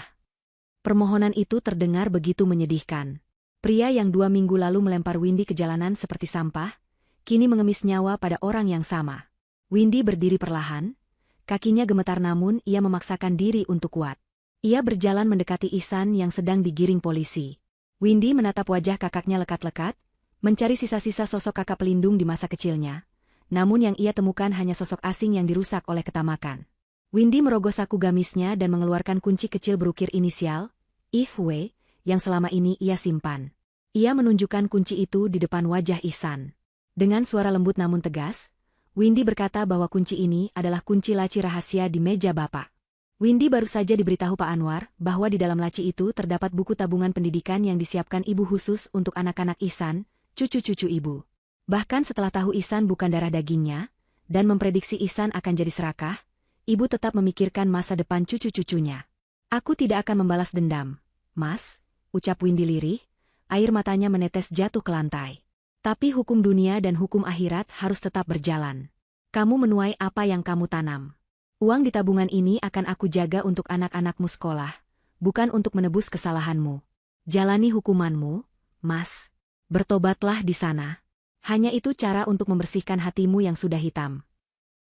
Permohonan itu terdengar begitu menyedihkan. Pria yang 2 minggu lalu melempar Windy ke jalanan seperti sampah, kini mengemis nyawa pada orang yang sama. Windy berdiri perlahan, kakinya gemetar namun ia memaksakan diri untuk kuat. Ia berjalan mendekati Ihsan yang sedang digiring polisi. Windy menatap wajah kakaknya lekat-lekat, mencari sisa-sisa sosok kakak pelindung di masa kecilnya. Namun yang ia temukan hanya sosok asing yang dirusak oleh ketamakan. Windy merogoh saku gamisnya dan mengeluarkan kunci kecil berukir inisial, IFW, yang selama ini ia simpan. Ia menunjukkan kunci itu di depan wajah Ihsan. Dengan suara lembut namun tegas, Windy berkata bahwa kunci ini adalah kunci laci rahasia di meja Bapak. Windy baru saja diberitahu Pak Anwar bahwa di dalam laci itu terdapat buku tabungan pendidikan yang disiapkan ibu khusus untuk anak-anak Ihsan, cucu-cucu ibu. Bahkan setelah tahu Ihsan bukan darah dagingnya, dan memprediksi Ihsan akan jadi serakah, ibu tetap memikirkan masa depan cucu-cucunya. Aku tidak akan membalas dendam, Mas, ucap Windy lirih, air matanya menetes jatuh ke lantai. Tapi hukum dunia dan hukum akhirat harus tetap berjalan. Kamu menuai apa yang kamu tanam. Uang di tabungan ini akan aku jaga untuk anak-anakmu sekolah, bukan untuk menebus kesalahanmu. Jalani hukumanmu, Mas. Bertobatlah di sana. Hanya itu cara untuk membersihkan hatimu yang sudah hitam.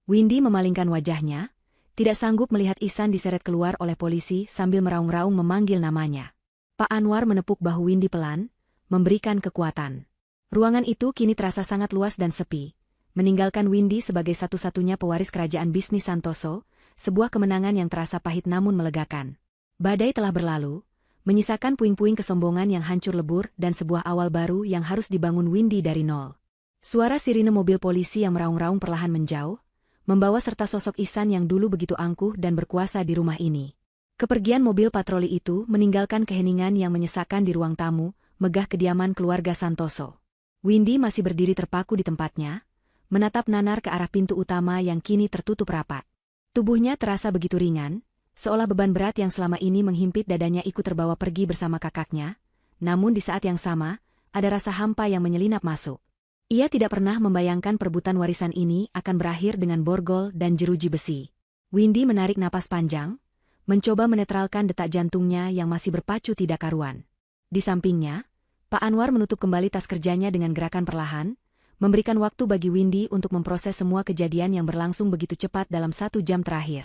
Windy memalingkan wajahnya, tidak sanggup melihat Ihsan diseret keluar oleh polisi sambil meraung-raung memanggil namanya. Pak Anwar menepuk bahu Windy pelan, memberikan kekuatan. Ruangan itu kini terasa sangat luas dan sepi, meninggalkan Windy sebagai satu-satunya pewaris kerajaan bisnis Santoso, sebuah kemenangan yang terasa pahit namun melegakan. Badai telah berlalu, menyisakan puing-puing kesombongan yang hancur lebur dan sebuah awal baru yang harus dibangun Windy dari nol. Suara sirine mobil polisi yang meraung-raung perlahan menjauh, membawa serta sosok Ihsan yang dulu begitu angkuh dan berkuasa di rumah ini. Kepergian mobil patroli itu meninggalkan keheningan yang menyesakkan di ruang tamu, megah kediaman keluarga Santoso. Windy masih berdiri terpaku di tempatnya, menatap nanar ke arah pintu utama yang kini tertutup rapat. Tubuhnya terasa begitu ringan, seolah beban berat yang selama ini menghimpit dadanya ikut terbawa pergi bersama kakaknya, namun di saat yang sama, ada rasa hampa yang menyelinap masuk. Ia tidak pernah membayangkan perebutan warisan ini akan berakhir dengan borgol dan jeruji besi. Windy menarik napas panjang, mencoba menetralkan detak jantungnya yang masih berpacu tidak karuan. Di sampingnya, Pak Anwar menutup kembali tas kerjanya dengan gerakan perlahan, memberikan waktu bagi Windy untuk memproses semua kejadian yang berlangsung begitu cepat dalam 1 jam terakhir.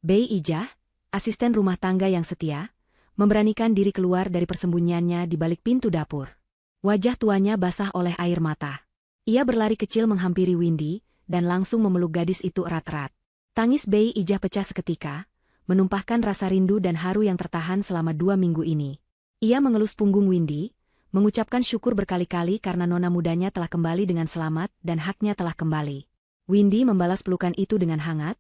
Bei Ijah, asisten rumah tangga yang setia, memberanikan diri keluar dari persembunyiannya di balik pintu dapur. Wajah tuanya basah oleh air mata. Ia berlari kecil menghampiri Windy, dan langsung memeluk gadis itu erat-erat. Tangis Bei Ijah pecah seketika, menumpahkan rasa rindu dan haru yang tertahan selama 2 minggu ini. Ia mengelus punggung Windy, mengucapkan syukur berkali-kali karena nona mudanya telah kembali dengan selamat dan haknya telah kembali. Windy membalas pelukan itu dengan hangat,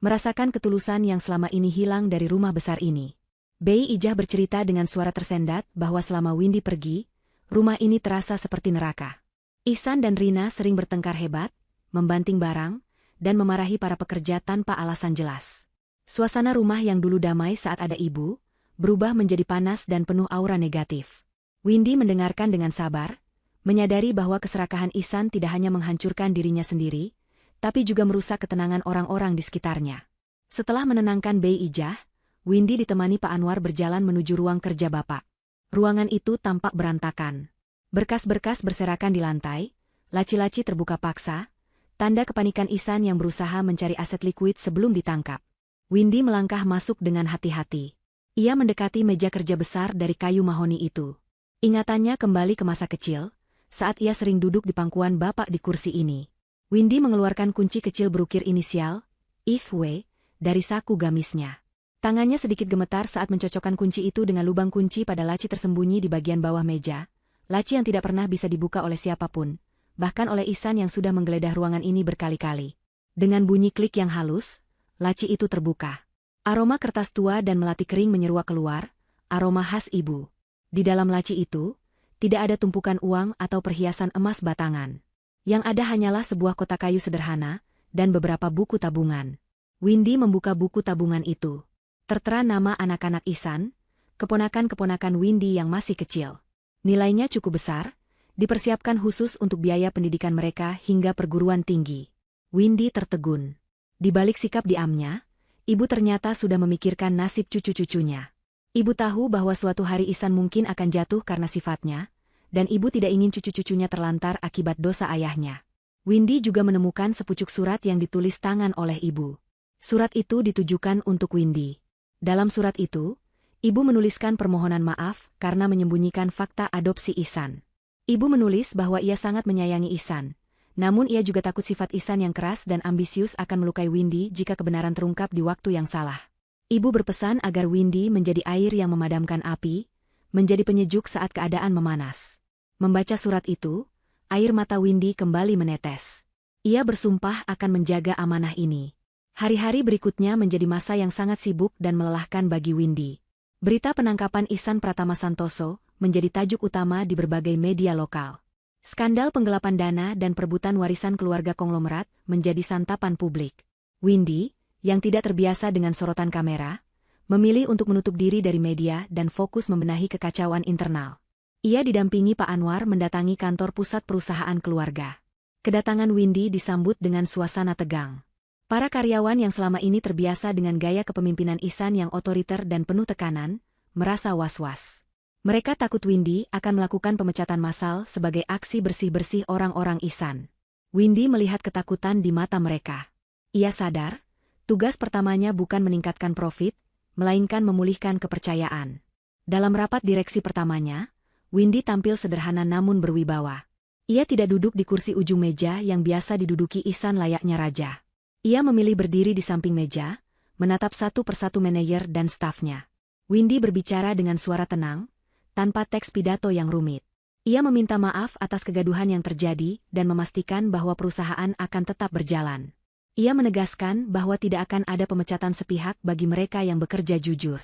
merasakan ketulusan yang selama ini hilang dari rumah besar ini. Bei Ijah bercerita dengan suara tersendat bahwa selama Windy pergi, rumah ini terasa seperti neraka. Ihsan dan Rina sering bertengkar hebat, membanting barang, dan memarahi para pekerja tanpa alasan jelas. Suasana rumah yang dulu damai saat ada ibu, berubah menjadi panas dan penuh aura negatif. Windy mendengarkan dengan sabar, menyadari bahwa keserakahan Ihsan tidak hanya menghancurkan dirinya sendiri, tapi juga merusak ketenangan orang-orang di sekitarnya. Setelah menenangkan Bei Ijah, Windy ditemani Pak Anwar berjalan menuju ruang kerja Bapak. Ruangan itu tampak berantakan. Berkas-berkas berserakan di lantai, laci-laci terbuka paksa, tanda kepanikan Ihsan yang berusaha mencari aset likuid sebelum ditangkap. Windy melangkah masuk dengan hati-hati. Ia mendekati meja kerja besar dari kayu mahoni itu. Ingatannya kembali ke masa kecil, saat ia sering duduk di pangkuan bapak di kursi ini. Windy mengeluarkan kunci kecil berukir inisial, IFW, dari saku gamisnya. Tangannya sedikit gemetar saat mencocokkan kunci itu dengan lubang kunci pada laci tersembunyi di bagian bawah meja, laci yang tidak pernah bisa dibuka oleh siapapun, bahkan oleh Ihsan yang sudah menggeledah ruangan ini berkali-kali. Dengan bunyi klik yang halus, laci itu terbuka. Aroma kertas tua dan melati kering menyeruak keluar, aroma khas ibu. Di dalam laci itu, tidak ada tumpukan uang atau perhiasan emas batangan. Yang ada hanyalah sebuah kotak kayu sederhana, dan beberapa buku tabungan. Windy membuka buku tabungan itu. Tertera nama anak-anak Ihsan, keponakan-keponakan Windy yang masih kecil. Nilainya cukup besar, dipersiapkan khusus untuk biaya pendidikan mereka hingga perguruan tinggi. Windy tertegun. Di balik sikap diamnya, ibu ternyata sudah memikirkan nasib cucu-cucunya. Ibu tahu bahwa suatu hari Ihsan mungkin akan jatuh karena sifatnya, dan ibu tidak ingin cucu-cucunya terlantar akibat dosa ayahnya. Windy juga menemukan sepucuk surat yang ditulis tangan oleh ibu. Surat itu ditujukan untuk Windy. Dalam surat itu, ibu menuliskan permohonan maaf karena menyembunyikan fakta adopsi Ihsan. Ibu menulis bahwa ia sangat menyayangi Ihsan, namun ia juga takut sifat Ihsan yang keras dan ambisius akan melukai Windy jika kebenaran terungkap di waktu yang salah. Ibu berpesan agar Windy menjadi air yang memadamkan api, menjadi penyejuk saat keadaan memanas. Membaca surat itu, air mata Windy kembali menetes. Ia bersumpah akan menjaga amanah ini. Hari-hari berikutnya menjadi masa yang sangat sibuk dan melelahkan bagi Windy. Berita penangkapan Ihsan Pratama Santoso menjadi tajuk utama di berbagai media lokal. Skandal penggelapan dana dan perebutan warisan keluarga konglomerat menjadi santapan publik. Windy, yang tidak terbiasa dengan sorotan kamera, memilih untuk menutup diri dari media dan fokus membenahi kekacauan internal. Ia didampingi Pak Anwar mendatangi kantor pusat perusahaan keluarga. Kedatangan Windy disambut dengan suasana tegang. Para karyawan yang selama ini terbiasa dengan gaya kepemimpinan Ihsan yang otoriter dan penuh tekanan, merasa was-was. Mereka takut Windy akan melakukan pemecatan massal sebagai aksi bersih-bersih orang-orang Ihsan. Windy melihat ketakutan di mata mereka. Ia sadar, tugas pertamanya bukan meningkatkan profit, melainkan memulihkan kepercayaan. Dalam rapat direksi pertamanya, Windy tampil sederhana namun berwibawa. Ia tidak duduk di kursi ujung meja yang biasa diduduki Ihsan layaknya raja. Ia memilih berdiri di samping meja, menatap satu persatu manajer dan stafnya. Windy berbicara dengan suara tenang, tanpa teks pidato yang rumit. Ia meminta maaf atas kegaduhan yang terjadi dan memastikan bahwa perusahaan akan tetap berjalan. Ia menegaskan bahwa tidak akan ada pemecatan sepihak bagi mereka yang bekerja jujur.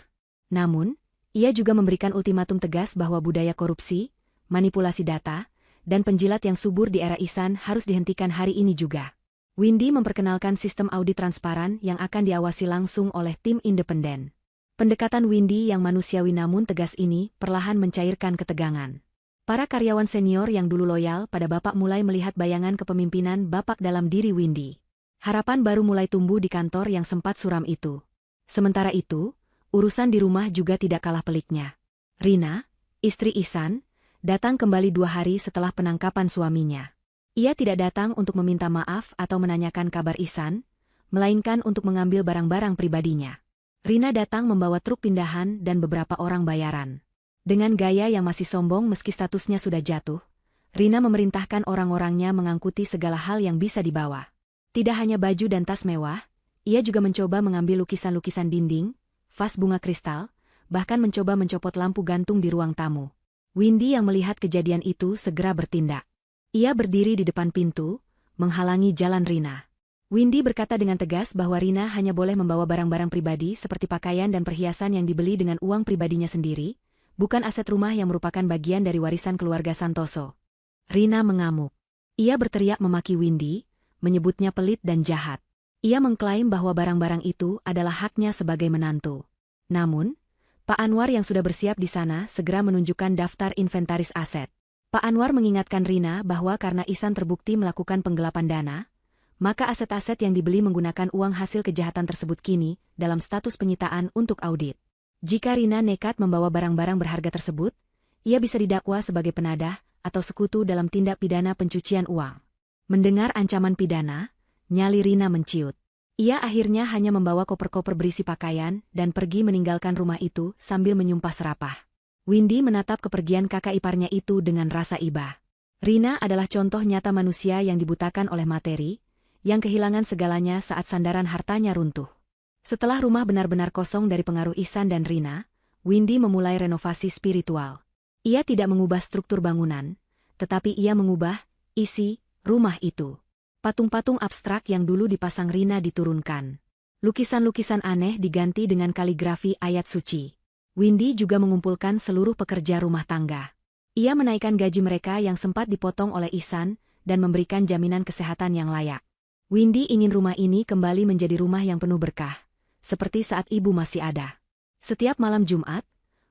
Namun, ia juga memberikan ultimatum tegas bahwa budaya korupsi, manipulasi data, dan penjilat yang subur di era Ihsan harus dihentikan hari ini juga. Windy memperkenalkan sistem audit transparan yang akan diawasi langsung oleh tim independen. Pendekatan Windy yang manusiawi namun tegas ini perlahan mencairkan ketegangan. Para karyawan senior yang dulu loyal pada Bapak mulai melihat bayangan kepemimpinan Bapak dalam diri Windy. Harapan baru mulai tumbuh di kantor yang sempat suram itu. Sementara itu, urusan di rumah juga tidak kalah peliknya. Rina, istri Ihsan, datang kembali 2 hari setelah penangkapan suaminya. Ia tidak datang untuk meminta maaf atau menanyakan kabar Ihsan, melainkan untuk mengambil barang-barang pribadinya. Rina datang membawa truk pindahan dan beberapa orang bayaran. Dengan gaya yang masih sombong meski statusnya sudah jatuh, Rina memerintahkan orang-orangnya mengangkuti segala hal yang bisa dibawa. Tidak hanya baju dan tas mewah, ia juga mencoba mengambil lukisan-lukisan dinding, vas bunga kristal, bahkan mencoba mencopot lampu gantung di ruang tamu. Windy yang melihat kejadian itu segera bertindak. Ia berdiri di depan pintu, menghalangi jalan Rina. Windy berkata dengan tegas bahwa Rina hanya boleh membawa barang-barang pribadi seperti pakaian dan perhiasan yang dibeli dengan uang pribadinya sendiri, bukan aset rumah yang merupakan bagian dari warisan keluarga Santoso. Rina mengamuk. Ia berteriak memaki Windy, menyebutnya pelit dan jahat. Ia mengklaim bahwa barang-barang itu adalah haknya sebagai menantu. Namun, Pak Anwar yang sudah bersiap di sana segera menunjukkan daftar inventaris aset. Pak Anwar mengingatkan Rina bahwa karena Ihsan terbukti melakukan penggelapan dana, maka aset-aset yang dibeli menggunakan uang hasil kejahatan tersebut kini dalam status penyitaan untuk audit. Jika Rina nekat membawa barang-barang berharga tersebut, ia bisa didakwa sebagai penadah atau sekutu dalam tindak pidana pencucian uang. Mendengar ancaman pidana, nyali Rina menciut. Ia akhirnya hanya membawa koper-koper berisi pakaian dan pergi meninggalkan rumah itu sambil menyumpah serapah. Windy menatap kepergian kakak iparnya itu dengan rasa iba. Rina adalah contoh nyata manusia yang dibutakan oleh materi, yang kehilangan segalanya saat sandaran hartanya runtuh. Setelah rumah benar-benar kosong dari pengaruh Ihsan dan Rina, Windy memulai renovasi spiritual. Ia tidak mengubah struktur bangunan, tetapi ia mengubah isi rumah itu. Patung-patung abstrak yang dulu dipasang Rina diturunkan. Lukisan-lukisan aneh diganti dengan kaligrafi ayat suci. Windy juga mengumpulkan seluruh pekerja rumah tangga. Ia menaikkan gaji mereka yang sempat dipotong oleh Ihsan dan memberikan jaminan kesehatan yang layak. Windy ingin rumah ini kembali menjadi rumah yang penuh berkah, seperti saat ibu masih ada. Setiap malam Jumat,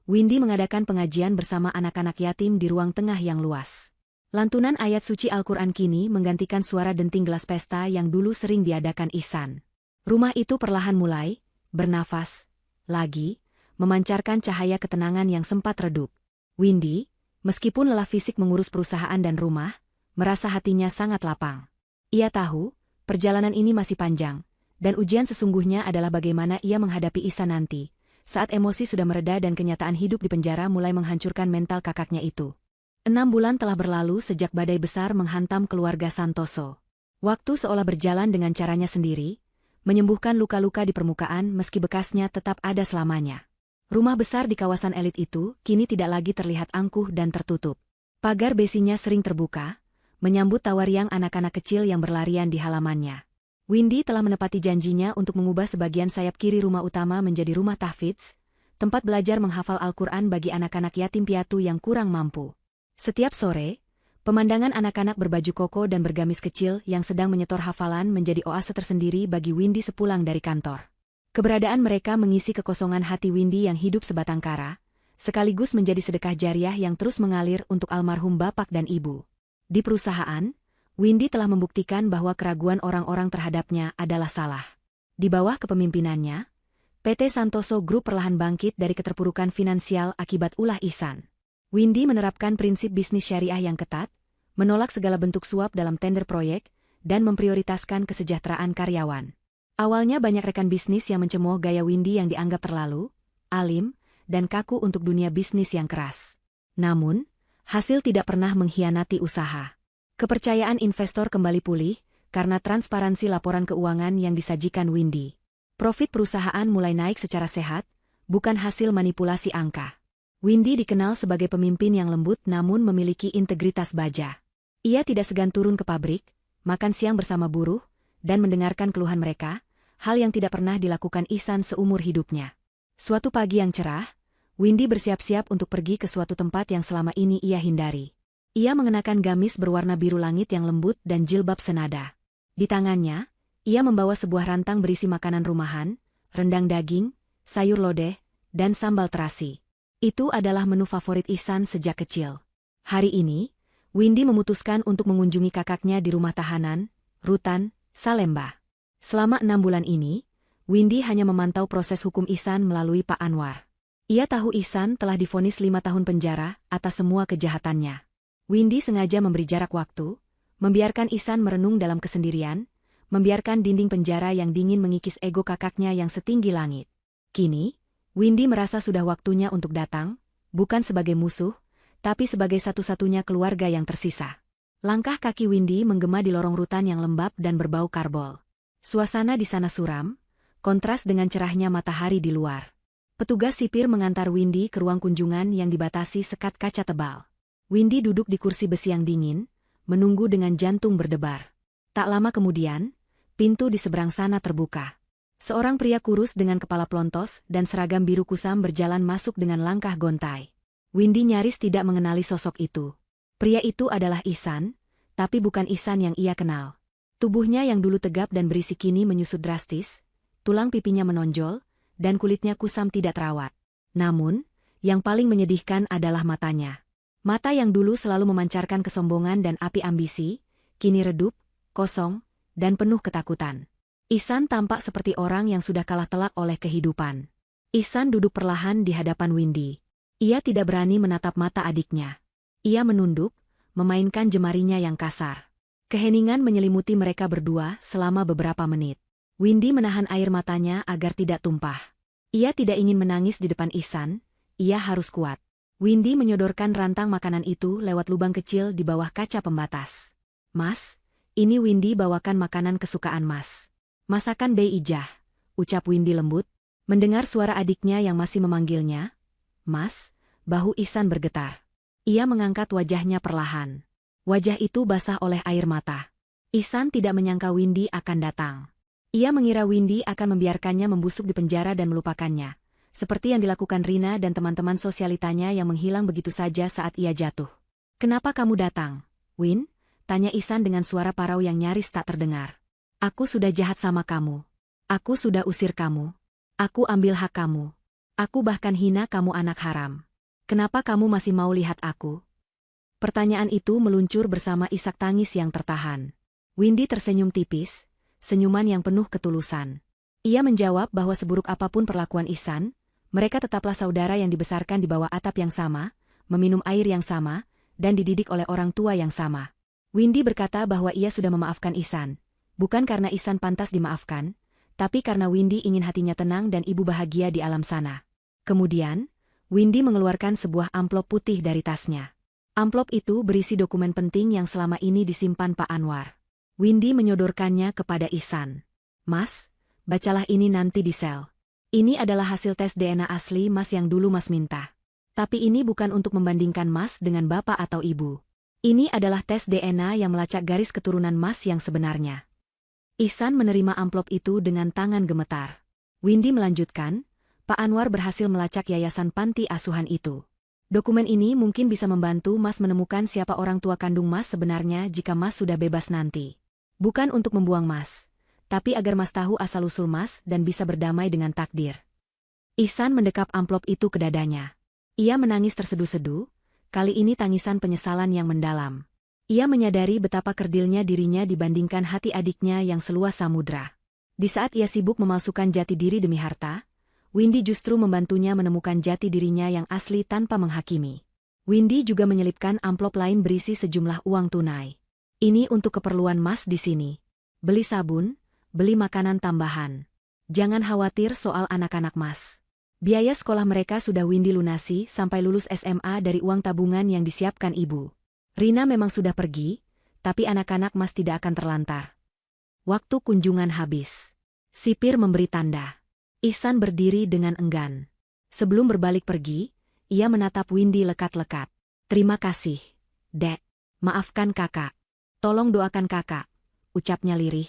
Windy mengadakan pengajian bersama anak-anak yatim di ruang tengah yang luas. Lantunan ayat suci Al-Quran kini menggantikan suara denting gelas pesta yang dulu sering diadakan Ihsan. Rumah itu perlahan mulai bernafas lagi, memancarkan cahaya ketenangan yang sempat redup. Windy, meskipun lelah fisik mengurus perusahaan dan rumah, merasa hatinya sangat lapang. Ia tahu, perjalanan ini masih panjang, dan ujian sesungguhnya adalah bagaimana ia menghadapi Ihsan nanti, saat emosi sudah mereda dan kenyataan hidup di penjara mulai menghancurkan mental kakaknya itu. 6 bulan telah berlalu sejak badai besar menghantam keluarga Santoso. Waktu seolah berjalan dengan caranya sendiri, menyembuhkan luka-luka di permukaan meski bekasnya tetap ada selamanya. Rumah besar di kawasan elit itu kini tidak lagi terlihat angkuh dan tertutup. Pagar besinya sering terbuka, menyambut tawariang anak-anak kecil yang berlarian di halamannya. Windy telah menepati janjinya untuk mengubah sebagian sayap kiri rumah utama menjadi rumah tahfidz, tempat belajar menghafal Al-Quran bagi anak-anak yatim piatu yang kurang mampu. Setiap sore, pemandangan anak-anak berbaju koko dan bergamis kecil yang sedang menyetor hafalan menjadi oase tersendiri bagi Windy sepulang dari kantor. Keberadaan mereka mengisi kekosongan hati Windy yang hidup sebatang kara, sekaligus menjadi sedekah jariah yang terus mengalir untuk almarhum bapak dan ibu. Di perusahaan, Windy telah membuktikan bahwa keraguan orang-orang terhadapnya adalah salah. Di bawah kepemimpinannya, PT Santoso Group perlahan bangkit dari keterpurukan finansial akibat ulah Ihsan. Windy menerapkan prinsip bisnis syariah yang ketat, menolak segala bentuk suap dalam tender proyek, dan memprioritaskan kesejahteraan karyawan. Awalnya banyak rekan bisnis yang mencemooh gaya Windy yang dianggap terlalu alim dan kaku untuk dunia bisnis yang keras. Namun, hasil tidak pernah mengkhianati usaha. Kepercayaan investor kembali pulih karena transparansi laporan keuangan yang disajikan Windy. Profit perusahaan mulai naik secara sehat, bukan hasil manipulasi angka. Windy dikenal sebagai pemimpin yang lembut namun memiliki integritas baja. Ia tidak segan turun ke pabrik, makan siang bersama buruh, dan mendengarkan keluhan mereka, hal yang tidak pernah dilakukan Ihsan seumur hidupnya. Suatu pagi yang cerah, Windy bersiap-siap untuk pergi ke suatu tempat yang selama ini ia hindari. Ia mengenakan gamis berwarna biru langit yang lembut dan jilbab senada. Di tangannya, ia membawa sebuah rantang berisi makanan rumahan, rendang daging, sayur lodeh, dan sambal terasi. Itu adalah menu favorit Ihsan sejak kecil. Hari ini, Windy memutuskan untuk mengunjungi kakaknya di rumah tahanan, Rutan, Salemba. Selama 6 bulan ini, Windy hanya memantau proses hukum Ihsan melalui Pak Anwar. Ia tahu Ihsan telah divonis 5 tahun penjara atas semua kejahatannya. Windy sengaja memberi jarak waktu, membiarkan Ihsan merenung dalam kesendirian, membiarkan dinding penjara yang dingin mengikis ego kakaknya yang setinggi langit. Kini, Windy merasa sudah waktunya untuk datang, bukan sebagai musuh, tapi sebagai satu-satunya keluarga yang tersisa. Langkah kaki Windy menggema di lorong rutan yang lembab dan berbau karbol. Suasana di sana suram, kontras dengan cerahnya matahari di luar. Petugas sipir mengantar Windy ke ruang kunjungan yang dibatasi sekat kaca tebal. Windy duduk di kursi besi yang dingin, menunggu dengan jantung berdebar. Tak lama kemudian, pintu di seberang sana terbuka. Seorang pria kurus dengan kepala plontos dan seragam biru kusam berjalan masuk dengan langkah gontai. Windy nyaris tidak mengenali sosok itu. Pria itu adalah Ihsan, tapi bukan Ihsan yang ia kenal. Tubuhnya yang dulu tegap dan berisi kini menyusut drastis, tulang pipinya menonjol, dan kulitnya kusam tidak terawat. Namun, yang paling menyedihkan adalah matanya. Mata yang dulu selalu memancarkan kesombongan dan api ambisi, kini redup, kosong, dan penuh ketakutan. Ihsan tampak seperti orang yang sudah kalah telak oleh kehidupan. Ihsan duduk perlahan di hadapan Windy. Ia tidak berani menatap mata adiknya. Ia menunduk, memainkan jemarinya yang kasar. Keheningan menyelimuti mereka berdua selama beberapa menit. Windy menahan air matanya agar tidak tumpah. Ia tidak ingin menangis di depan Ihsan, ia harus kuat. Windy menyodorkan rantang makanan itu lewat lubang kecil di bawah kaca pembatas. "Mas, ini Windy bawakan makanan kesukaan Mas." "Masakan Bei Ijah," ucap Windy lembut, mendengar suara adiknya yang masih memanggilnya. "Mas," bahu Ihsan bergetar. Ia mengangkat wajahnya perlahan. Wajah itu basah oleh air mata. Ihsan tidak menyangka Windy akan datang. Ia mengira Windy akan membiarkannya membusuk di penjara dan melupakannya, seperti yang dilakukan Rina dan teman-teman sosialitanya yang menghilang begitu saja saat ia jatuh. "Kenapa kamu datang, Win?" tanya Ihsan dengan suara parau yang nyaris tak terdengar. "Aku sudah jahat sama kamu. Aku sudah usir kamu. Aku ambil hak kamu. Aku bahkan hina kamu anak haram. Kenapa kamu masih mau lihat aku?" Pertanyaan itu meluncur bersama isak tangis yang tertahan. Windy tersenyum tipis, senyuman yang penuh ketulusan. Ia menjawab bahwa seburuk apapun perlakuan Ihsan, mereka tetaplah saudara yang dibesarkan di bawah atap yang sama, meminum air yang sama, dan dididik oleh orang tua yang sama. Windy berkata bahwa ia sudah memaafkan Ihsan, bukan karena Ihsan pantas dimaafkan, tapi karena Windy ingin hatinya tenang dan ibu bahagia di alam sana. Kemudian, Windy mengeluarkan sebuah amplop putih dari tasnya. Amplop itu berisi dokumen penting yang selama ini disimpan Pak Anwar. Windy menyodorkannya kepada Ihsan. Mas, bacalah ini nanti di sel. Ini adalah hasil tes DNA asli Mas yang dulu Mas minta. Tapi ini bukan untuk membandingkan Mas dengan bapak atau ibu. Ini adalah tes DNA yang melacak garis keturunan Mas yang sebenarnya. Ihsan menerima amplop itu dengan tangan gemetar. Windy melanjutkan, Pak Anwar berhasil melacak yayasan panti asuhan itu. Dokumen ini mungkin bisa membantu Mas menemukan siapa orang tua kandung Mas sebenarnya jika Mas sudah bebas nanti. Bukan untuk membuang Mas, tapi agar Mas tahu asal-usul Mas dan bisa berdamai dengan takdir. Ihsan mendekap amplop itu ke dadanya. Ia menangis terseduh-seduh, kali ini tangisan penyesalan yang mendalam. Ia menyadari betapa kerdilnya dirinya dibandingkan hati adiknya yang seluas samudra. Di saat ia sibuk memalsukan jati diri demi harta, Windy justru membantunya menemukan jati dirinya yang asli tanpa menghakimi. Windy juga menyelipkan amplop lain berisi sejumlah uang tunai. Ini untuk keperluan Mas di sini. Beli sabun, beli makanan tambahan. Jangan khawatir soal anak-anak Mas. Biaya sekolah mereka sudah Windy lunasi sampai lulus SMA dari uang tabungan yang disiapkan ibu. Rina memang sudah pergi, tapi anak-anak Mas tidak akan terlantar. Waktu kunjungan habis. Sipir memberi tanda. Ihsan berdiri dengan enggan. Sebelum berbalik pergi, ia menatap Windy lekat-lekat. Terima kasih, Dek. Maafkan kakak. Tolong doakan kakak, ucapnya lirih.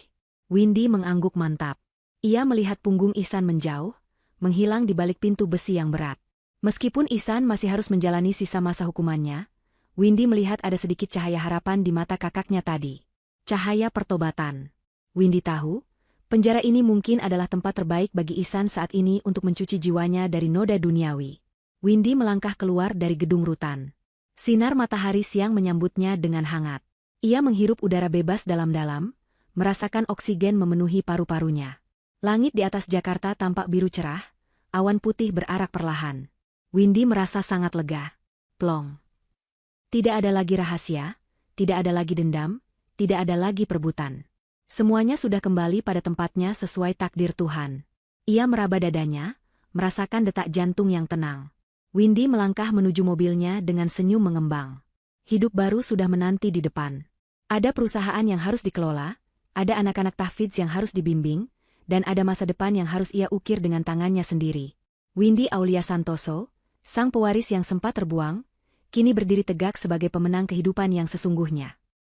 Windy mengangguk mantap. Ia melihat punggung Ihsan menjauh, menghilang di balik pintu besi yang berat. Meskipun Ihsan masih harus menjalani sisa masa hukumannya, Windy melihat ada sedikit cahaya harapan di mata kakaknya tadi. Cahaya pertobatan. Windy tahu, penjara ini mungkin adalah tempat terbaik bagi Ihsan saat ini untuk mencuci jiwanya dari noda duniawi. Windy melangkah keluar dari gedung rutan. Sinar matahari siang menyambutnya dengan hangat. Ia menghirup udara bebas dalam-dalam, merasakan oksigen memenuhi paru-parunya. Langit di atas Jakarta tampak biru cerah, awan putih berarak perlahan. Windy merasa sangat lega. Plong. Tidak ada lagi rahasia, tidak ada lagi dendam, tidak ada lagi perebutan. Semuanya sudah kembali pada tempatnya sesuai takdir Tuhan. Ia meraba dadanya, merasakan detak jantung yang tenang. Windy melangkah menuju mobilnya dengan senyum mengembang. Hidup baru sudah menanti di depan. Ada perusahaan yang harus dikelola, ada anak-anak tahfidz yang harus dibimbing, dan ada masa depan yang harus ia ukir dengan tangannya sendiri. Windy Aulia Santoso, sang pewaris yang sempat terbuang, kini berdiri tegak sebagai pemenang kehidupan yang sesungguhnya.